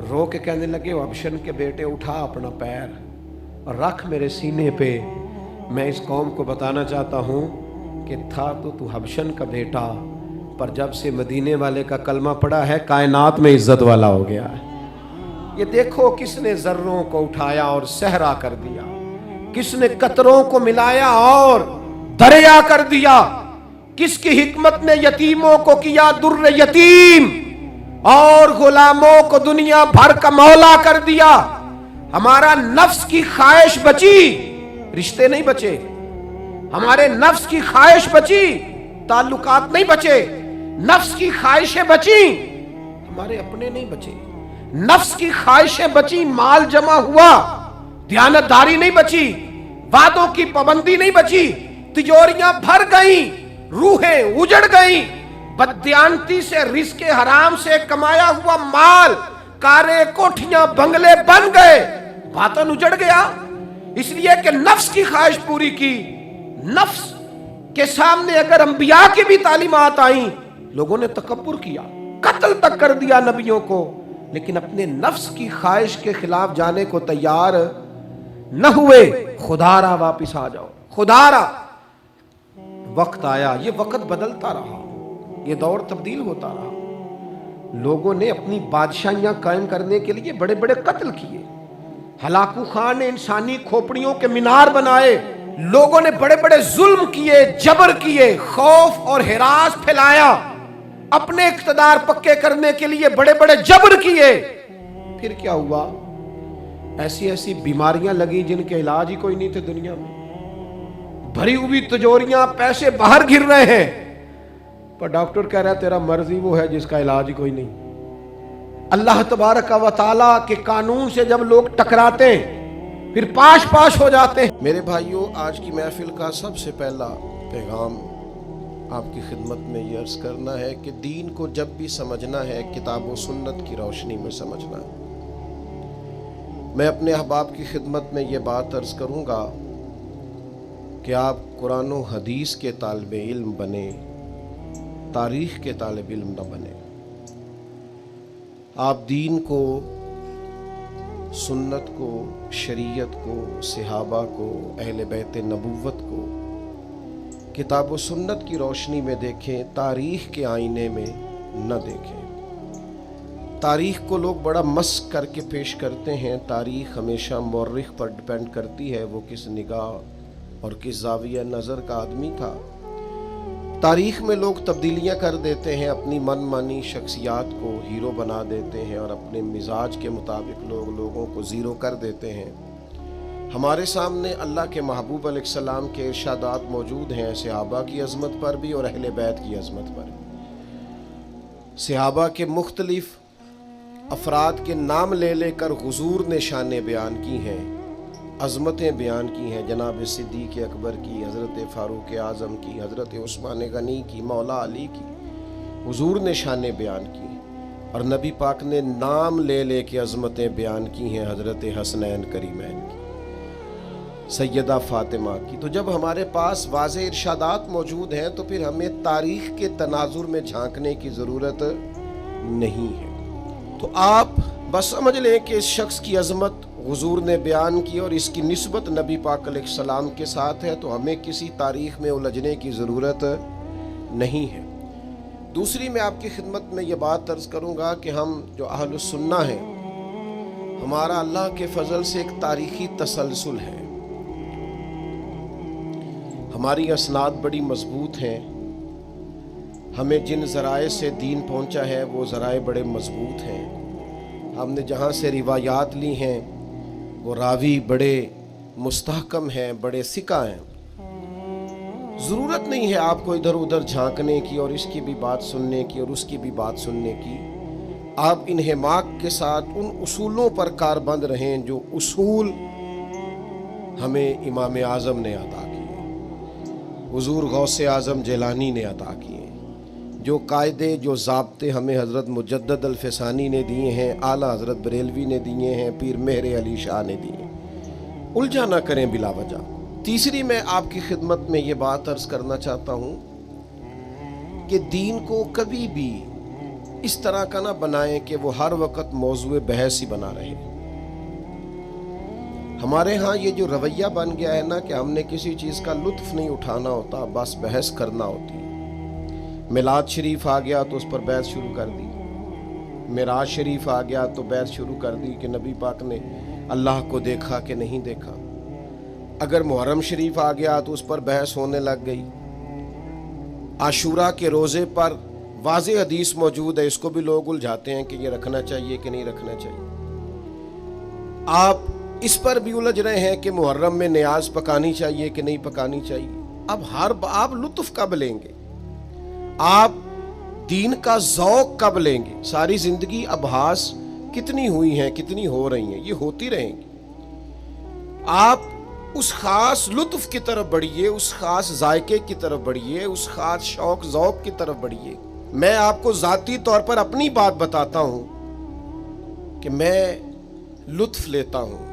Speaker 1: رو کے کہنے لگے حبشن کے بیٹے اٹھا اپنا پیر اور رکھ میرے سینے پہ. میں اس قوم کو بتانا چاہتا ہوں کہ تھا تو حبشن کا بیٹا, پر جب سے مدینے والے کا کلمہ پڑا ہے کائنات میں عزت والا ہو گیا ہے. یہ دیکھو کس نے ذروں کو اٹھایا اور صحرا کر دیا, کس نے قطروں کو ملایا اور دریا کر دیا, کس کی حکمت نے یتیموں کو کیا در یتیم اور غلاموں کو دنیا بھر کا مولا کر دیا. ہمارا نفس کی خواہش بچی, رشتے نہیں بچے. ہمارے نفس کی خواہش بچی, تعلقات نہیں بچے. نفس کی خواہشیں بچی, ہمارے اپنے نہیں بچے. نفس کی خواہشیں بچی, مال جمع ہوا, دیانتداری نہیں بچی, وعدوں کی پابندی نہیں بچی, تجوریاں بھر گئیں, روحیں اجڑ گئیں. بددیانتی سے رزق حرام سے کمایا ہوا مال, کاریں کوٹھیاں بنگلے بن گئے, باطن اجڑ گیا. اس لیے کہ نفس کی خواہش پوری کی. نفس کے سامنے اگر انبیاء کی بھی تعلیمات آئیں, لوگوں نے تکبر کیا, قتل تک کر دیا نبیوں کو, لیکن اپنے نفس کی خواہش کے خلاف جانے کو تیار نہ ہوئے. خدا را واپس آ جاؤ, خدا را. وقت آیا, یہ وقت بدلتا رہا, یہ دور تبدیل ہوتا رہا. لوگوں نے اپنی بادشاہیاں قائم کرنے کے لیے بڑے بڑے قتل کیے. ہلاکو خان نے انسانی کھوپڑیوں کے مینار بنائے. لوگوں نے بڑے بڑے ظلم کیے, جبر کیے, خوف اور ہراس پھیلایا. اپنے اقتدار پکے کرنے کے لیے بڑے بڑے جبر کیے. پھر کیا ہوا؟ ایسی ایسی بیماریاں لگی جن کے علاج ہی کوئی نہیں تھے دنیا میں. بھری ہوئی تجوریاں, پیسے باہر گر رہے ہیں, پر ڈاکٹر کہہ رہا ہے تیرا مرض ہی وہ ہے جس کا علاج ہی کوئی نہیں. اللہ تبارک و تعالیٰ کے قانون سے جب لوگ ٹکراتے ہیں پھر پاش پاش ہو جاتے ہیں. میرے بھائیوں, آج کی محفل کا سب سے پہلا پیغام آپ کی خدمت میں یہ عرض کرنا ہے کہ دین کو جب بھی سمجھنا ہے کتاب و سنت کی روشنی میں سمجھنا ہے. میں اپنے احباب کی خدمت میں یہ بات عرض کروں گا کہ آپ قرآن و حدیث کے طالب علم بنیں, تاریخ کے طالب علم نہ بنیں. آپ دین کو, سنت کو, شریعت کو, صحابہ کو, اہل بیت نبوت کو کتاب و سنت کی روشنی میں دیکھیں, تاریخ کے آئینے میں نہ دیکھیں. تاریخ کو لوگ بڑا مسخ کر کے پیش کرتے ہیں. تاریخ ہمیشہ مورخ پر ڈیپینڈ کرتی ہے, وہ کس نگاہ اور کس زاویہ نظر کا آدمی تھا. تاریخ میں لوگ تبدیلیاں کر دیتے ہیں, اپنی من مانی شخصیات کو ہیرو بنا دیتے ہیں اور اپنے مزاج کے مطابق لوگوں کو زیرو کر دیتے ہیں. ہمارے سامنے اللہ کے محبوب علیہ السلام کے ارشادات موجود ہیں, صحابہ کی عظمت پر بھی اور اہل بیت کی عظمت پر بھی. صحابہ کے مختلف افراد کے نام لے لے کر حضور نے شانیں بیان کی ہیں, عظمتیں بیان کی ہیں. جناب صدیق اکبر کی, حضرت فاروق اعظم کی, حضرت عثمان غنی کی, مولا علی کی حضور نے شانیں بیان کی. اور نبی پاک نے نام لے لے کے عظمتیں بیان کی ہیں حضرت حسنین کریمین کی. سیدہ فاطمہ کی. تو جب ہمارے پاس واضح ارشادات موجود ہیں تو پھر ہمیں تاریخ کے تناظر میں جھانکنے کی ضرورت نہیں ہے. تو آپ بس سمجھ لیں کہ اس شخص کی عظمت حضور نے بیان کی اور اس کی نسبت نبی پاک علیہ السلام کے ساتھ ہے، تو ہمیں کسی تاریخ میں الجھنے کی ضرورت نہیں ہے. دوسری میں آپ کی خدمت میں یہ بات عرض کروں گا کہ ہم جو اہل السنہ ہیں، ہمارا اللہ کے فضل سے ایک تاریخی تسلسل ہے. ہماری اسناد بڑی مضبوط ہیں. ہمیں جن ذرائع سے دین پہنچا ہے وہ ذرائع بڑے مضبوط ہیں. ہم نے جہاں سے روایات لی ہیں وہ راوی بڑے مستحکم ہیں، بڑے ثقہ ہیں. ضرورت نہیں ہے آپ کو ادھر ادھر جھانکنے کی اور اس کی بھی بات سننے کی اور اس کی بھی بات سننے کی. آپ انہماک کے ساتھ ان اصولوں پر کاربند رہیں جو اصول ہمیں امام اعظم نے عطا کیے، حضور غوث اعظم جیلانی نے عطا کیے، جو قاعدے جو ضابطے ہمیں حضرت مجدد الفسانی نے دیے ہیں، اعلیٰ حضرت بریلوی نے دیے ہیں، پیر مہر علی شاہ نے دیے. الجھا نہ کریں بلا وجہ. تیسری میں آپ کی خدمت میں یہ بات عرض کرنا چاہتا ہوں کہ دین کو کبھی بھی اس طرح کا نہ بنائیں کہ وہ ہر وقت موضوع بحث ہی بنا رہے. ہمارے ہاں یہ جو رویہ بن گیا ہے نا کہ ہم نے کسی چیز کا لطف نہیں اٹھانا ہوتا، بس بحث کرنا ہوتی. میلاد شریف آ گیا تو اس پر بحث شروع کر دی. معراج شریف آ گیا تو بحث شروع کر دی کہ نبی پاک نے اللہ کو دیکھا کہ نہیں دیکھا. اگر محرم شریف آ گیا تو اس پر بحث ہونے لگ گئی. عاشورہ کے روزے پر واضح حدیث موجود ہے، اس کو بھی لوگ الجھاتے ہیں کہ یہ رکھنا چاہیے کہ نہیں رکھنا چاہیے. آپ اس پر بھی الجھ رہے ہیں کہ محرم میں نیاز پکانی چاہیے کہ نہیں پکانی چاہیے. اب آپ لطف کب لیں گے؟ آپ دین کا ذوق کب لیں گے؟ ساری زندگی ابحاث کتنی ہوئی ہیں، کتنی ہو رہی ہیں، یہ ہوتی رہیں گی. آپ اس خاص لطف کی طرف بڑھیے، اس خاص ذائقے کی طرف بڑھیے، اس خاص شوق ذوق کی طرف بڑھیے. میں آپ کو ذاتی طور پر اپنی بات بتاتا ہوں کہ میں لطف لیتا ہوں.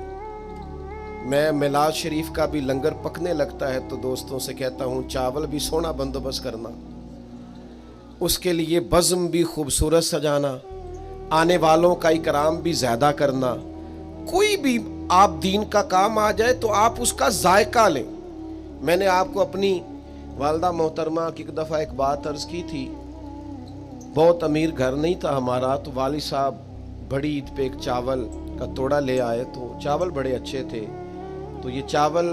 Speaker 1: میں میلاد شریف کا بھی لنگر پکنے لگتا ہے تو دوستوں سے کہتا ہوں چاول بھی سونا بندوبست کرنا، اس کے لیے بزم بھی خوبصورت سجانا، آنے والوں کا اکرام بھی زیادہ کرنا. کوئی بھی آپ دین کا کام آ جائے تو آپ اس کا ذائقہ لیں. میں نے آپ کو اپنی والدہ محترمہ کی ایک دفعہ ایک بات عرض کی تھی. بہت امیر گھر نہیں تھا ہمارا، تو والد صاحب بڑی عید پہ ایک چاول کا توڑا لے آئے. تو چاول بڑے اچھے تھے. تو یہ چاول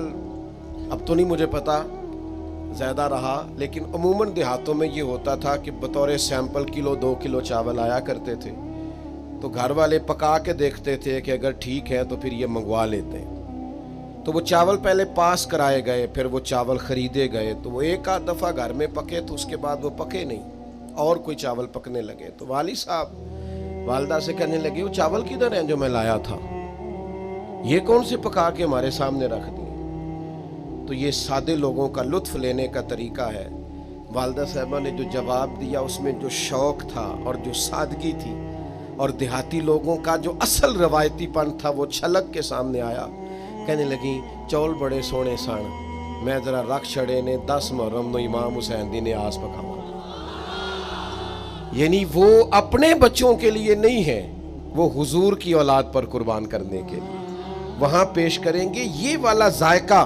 Speaker 1: اب تو نہیں مجھے پتا زیادہ رہا، لیکن عموماً دیہاتوں میں یہ ہوتا تھا کہ بطور سیمپل کلو 2 کلو چاول آیا کرتے تھے. تو گھر والے پکا کے دیکھتے تھے کہ اگر ٹھیک ہے تو پھر یہ منگوا لیتے ہیں. تو وہ چاول پہلے پاس کرائے گئے، پھر وہ چاول خریدے گئے. تو وہ ایک آدھ دفعہ گھر میں پکے تو اس کے بعد وہ پکے نہیں، اور کوئی چاول پکنے لگے. تو والد صاحب والدہ سے کہنے لگے وہ چاول کدھر ہیں جو میں لایا تھا، یہ کون سے پکا کے ہمارے سامنے رکھ دیے. تو یہ سادے لوگوں کا لطف لینے کا طریقہ ہے. والدہ صاحبہ نے جو جواب دیا اس میں جو شوق تھا اور جو سادگی تھی اور دیہاتی لوگوں کا جو اصل روایتی پن تھا وہ چھلک کے سامنے آیا. کہنے لگی چول بڑے سونے سن، میں ذرا رکھ چھڑے نے 10 محرم نو امام حسین دی نیاز پکاواں. یعنی وہ اپنے بچوں کے لیے نہیں ہے، وہ حضور کی اولاد پر قربان کرنے کے لیے وہاں پیش کریں گے. یہ والا ذائقہ،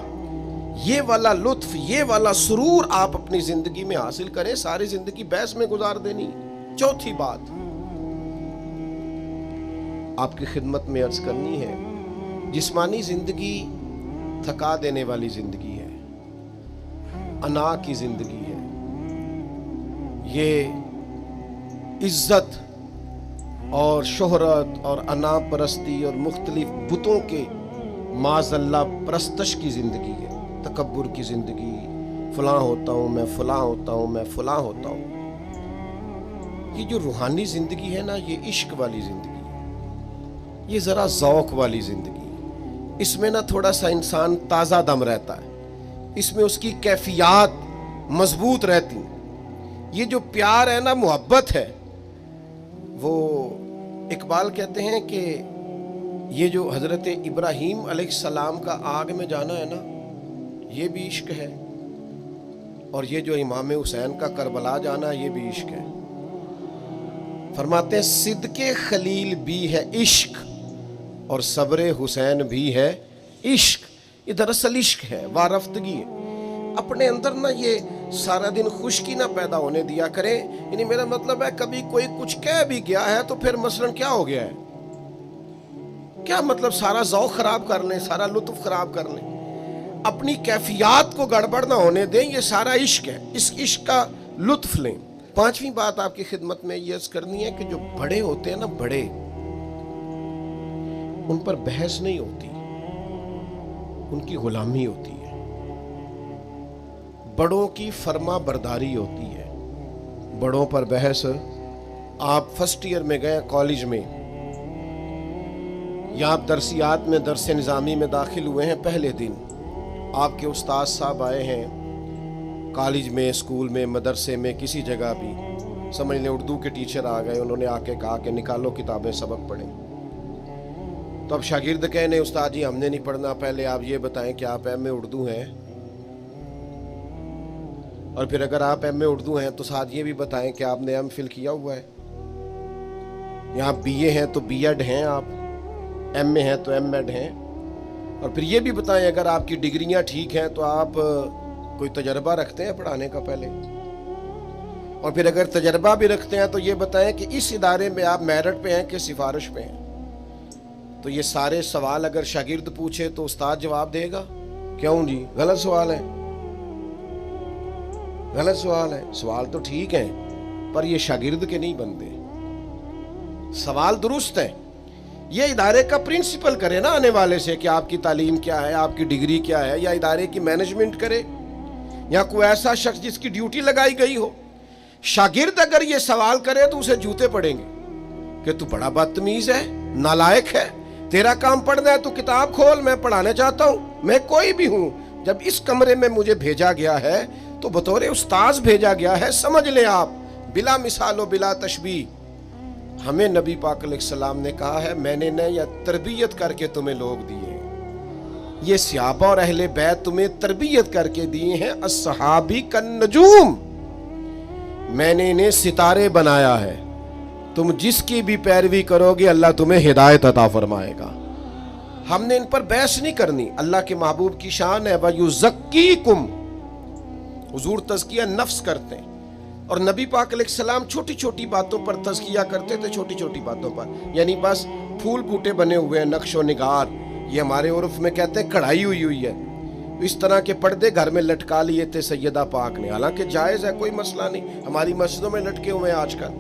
Speaker 1: یہ والا لطف، یہ والا سرور آپ اپنی زندگی میں حاصل کریں. ساری زندگی بحث میں گزار دینی. چوتھی بات آپ کی خدمت میں عرض کرنی ہے، جسمانی زندگی تھکا دینے والی زندگی ہے، انا کی زندگی ہے. یہ عزت اور شہرت اور انا پرستی اور مختلف بتوں کے معاذ اللہ پرستش کی زندگی ہے، تکبر کی زندگی. فلاں ہوتا ہوں میں، فلاں ہوتا ہوں میں، فلاں ہوتا ہوں. یہ جو روحانی زندگی ہے نا، یہ عشق والی زندگی، یہ ذرا ذوق والی زندگی. اس میں نا تھوڑا سا انسان تازہ دم رہتا ہے، اس میں اس کی کیفیات مضبوط رہتی. یہ جو پیار ہے نا، محبت ہے، وہ اقبال کہتے ہیں کہ یہ جو حضرت ابراہیم علیہ السلام کا آگ میں جانا ہے نا، یہ بھی عشق ہے، اور یہ جو امام حسین کا کربلا جانا ہے یہ بھی عشق ہے۔ فرماتے ہیں صدق خلیل بھی ہے عشق اور صبر حسین بھی ہے عشق۔ یہ دراصل عشق ہے، وارفتگی ہے۔ اپنے اندر نہ یہ سارا دن خشکی نہ پیدا ہونے دیا کریں، یعنی میرا مطلب ہے کبھی کوئی کچھ کہہ بھی گیا ہے تو پھر مثلاً کیا ہو گیا ہے، کیا مطلب سارا ذوق خراب کر لیں، سارا لطف خراب کر لیں، اپنی کیفیات کو گڑبڑ نہ ہونے دیں۔ یہ سارا عشق ہے، اس عشق کا لطف لیں۔ پانچویں بات آپ کی خدمت میں یہ عرض کرنی ہے کہ جو بڑے ہوتے ہیں نا، بڑے، ان پر بحث نہیں ہوتی، ان کی غلامی ہوتی ہے، بڑوں کی فرما برداری ہوتی ہے، بڑوں پر بحث۔ آپ فرسٹ ایئر میں گئے کالج میں، یا آپ درسیات میں درس نظامی میں داخل ہوئے ہیں، پہلے دن آپ کے استاد صاحب آئے ہیں کالج میں، اسکول میں، مدرسے میں، کسی جگہ بھی، سمجھ لیں اردو کے ٹیچر آ گئے، انہوں نے آ کے کہا کہ نکالو کتابیں، سبق پڑھیں۔ تو اب شاگرد کہنے استاد جی ہم نے نہیں پڑھنا، پہلے آپ یہ بتائیں کہ آپ ایم اے اردو ہیں، اور پھر اگر آپ ایم اے اردو ہیں تو ساتھ یہ بھی بتائیں کہ آپ نے ایم فل کیا ہوا ہے، یا آپ بی اے ہیں تو بی ایڈ ہیں، آپ ایم اے ہیں تو ایم ایڈ ہیں، اور پھر یہ بھی بتائیں اگر آپ کی ڈگریاں ٹھیک ہیں تو آپ کوئی تجربہ رکھتے ہیں پڑھانے کا پہلے، اور پھر اگر تجربہ بھی رکھتے ہیں تو یہ بتائیں کہ اس ادارے میں آپ میرٹ پہ ہیں کہ سفارش پہ ہیں۔ تو یہ سارے سوال اگر شاگرد پوچھے تو استاد جواب دے گا؟ کیوں جی، غلط سوال ہے، غلط سوال ہے۔ سوال تو ٹھیک ہیں پر یہ شاگرد کے نہیں بنتے، سوال درست ہے۔ یہ ادارے کا پرنسپل کرے نا آنے والے سے کہ آپ کی تعلیم کیا ہے، آپ کی ڈگری کیا ہے، یا ادارے کی مینجمنٹ کرے، یا کوئی ایسا شخص جس کی ڈیوٹی لگائی گئی ہو۔ شاگرد اگر یہ سوال کرے تو اسے جوتے پڑیں گے کہ تو بڑا بدتمیز ہے، نالائق ہے، تیرا کام پڑھنا ہے تو کتاب کھول، میں پڑھانا چاہتا ہوں، میں کوئی بھی ہوں، جب اس کمرے میں مجھے بھیجا گیا ہے تو بطور استاذ بھیجا گیا ہے، سمجھ لیں آپ، بلا مثال و بلا تشبیہ۔ ہمیں نبی پاک علیہ السلام نے کہا ہے میں نے نہ یا تربیت کر کے تمہیں لوگ دیے ہیں، یہ صحابہ اور اہل بیت تمہیں تربیت کر کے دیے ہیں، الصحابی کالنجوم، میں نے انہیں ستارے بنایا ہے، تم جس کی بھی پیروی کرو گے اللہ تمہیں ہدایت عطا فرمائے گا۔ ہم نے ان پر بحث نہیں کرنی، اللہ کے محبوب کی شان ہے وَيُزَكِّيكُمْ، حضور تزکیہ نفس کرتے ہیں، اور نبی پاک علیہ السلام چھوٹی چھوٹی باتوں پر تزکیہ کرتے تھے، چھوٹی چھوٹی باتوں پر، یعنی بس پھول بوٹے بنے ہوئے ہیں، نقش و نگار، یہ ہمارے عرف میں کہتے ہیں کڑھائی ہوئی ہے، اس طرح کے پردے گھر میں لٹکا لیے تھے سیدہ پاک نے، حالانکہ جائز ہے، کوئی مسئلہ نہیں، ہماری مسجدوں میں لٹکے ہوئے ہیں آج کل،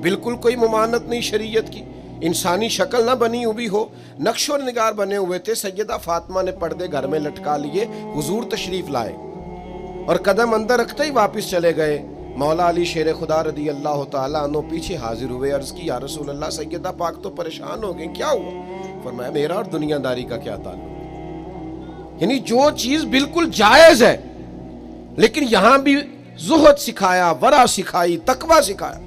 Speaker 1: بالکل کوئی ممانعت نہیں شریعت کی، انسانی شکل نہ بنی ہوئی ہو، نقش و نگار بنے ہوئے تھے، سیدہ فاطمہ نے پردے گھر میں لٹکا لیے، حضور تشریف لائے اور قدم اندر رکھتے ہی واپس چلے گئے۔ مولا علی شیر خدا رضی اللہ تعالیٰ عنہ پیچھے حاضر ہوئے، عرض کی یا رسول اللہ سیدہ پاک تو پریشان ہو گئے، کیا ہوا؟ فرمایا میرا اور دنیا داری کا کیا تعلق، یعنی جو چیز بالکل جائز ہے لیکن یہاں بھی زہد سکھایا، ورع سکھائی، تقوی سکھایا۔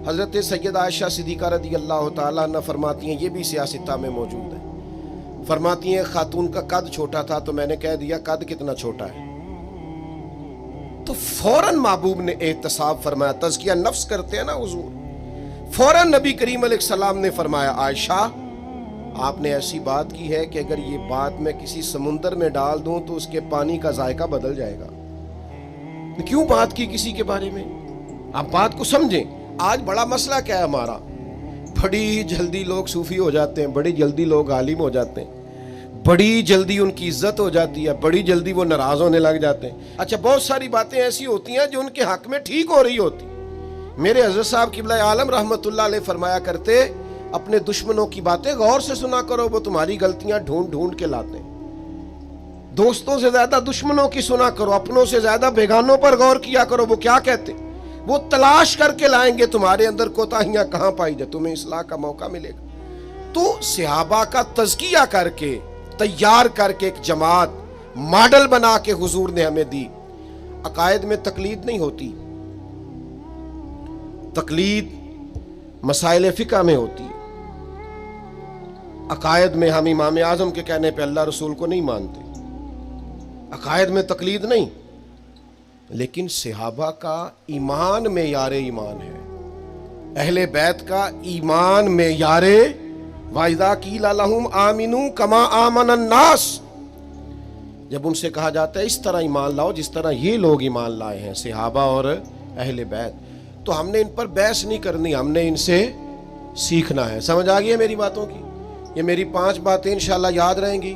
Speaker 1: حضرت سیدہ عائشہ صدیقہ رضی اللہ تعالیٰ عنہ فرماتی ہیں، یہ بھی سیاستہ میں موجود ہے، فرماتی ہیں خاتون کا قد چھوٹا تھا تو میں نے کہہ دیا قد کتنا چھوٹا ہے، تو فوراً محبوب نے احتساب فرمایا، تزکیہ نفس کرتے ہیں نا حضور، فوراً نبی کریم علیہ السلام نے فرمایا عائشہ آپ نے ایسی بات کی ہے کہ اگر یہ بات میں کسی سمندر میں ڈال دوں تو اس کے پانی کا ذائقہ بدل جائے گا، کیوں بات کی کسی کے بارے میں؟ آپ بات کو سمجھیں۔ آج بڑا مسئلہ کیا ہے ہمارا، بڑی جلدی لوگ صوفی ہو جاتے ہیں، بڑی جلدی لوگ عالم ہو جاتے ہیں، بڑی جلدی ان کی عزت ہو جاتی ہے، بڑی جلدی وہ ناراض ہونے لگ جاتے ہیں۔ اچھا بہت ساری باتیں ایسی ہوتی ہیں جو ان کے حق میں ٹھیک ہو رہی ہوتی۔ میرے حضرت صاحب قبلہ عالم رحمت اللہ علیہ فرمایا کرتے اپنے دشمنوں کی باتیں غور سے سنا کرو، وہ تمہاری غلطیاں ڈھونڈ ڈھونڈ کے لاتے ہیں۔ دوستوں سے زیادہ دشمنوں کی سنا کرو، اپنوں سے زیادہ بیگانوں پر غور کیا کرو، وہ کیا کہتے، وہ تلاش کر کے لائیں گے تمہارے اندر کوتاہیاں کہاں پائی جائے، تمہیں اصلاح کا موقع ملے گا۔ تو صحابہ کا تزکیہ کر کے تیار کر کے ایک جماعت ماڈل بنا کے حضور نے ہمیں دی۔ عقائد میں تقلید نہیں ہوتی، تقلید مسائل فقہ میں ہوتی ہے۔
Speaker 2: عقائد میں ہم امام اعظم کے کہنے پہ اللہ رسول کو نہیں مانتے، عقائد میں تقلید نہیں، لیکن صحابہ کا ایمان معیار ایمان ہے، اہل بیت کا ایمان معیار وَإِذَا قِيلَ لَهُمْ آمِنُوا كَمَا آمَنَ النَّاسُ، جب ان سے کہا جاتا ہے اس طرح ایمان لاؤ جس طرح یہ لوگ ایمان لائے ہیں، صحابہ اور اہل بیت، تو ہم نے ان پر بحث نہیں کرنی، ہم نے ان سے سیکھنا ہے۔ سمجھ آ گئی ہے میری باتوں کی؟ یہ میری 5 باتیں انشاءاللہ یاد رہیں گی۔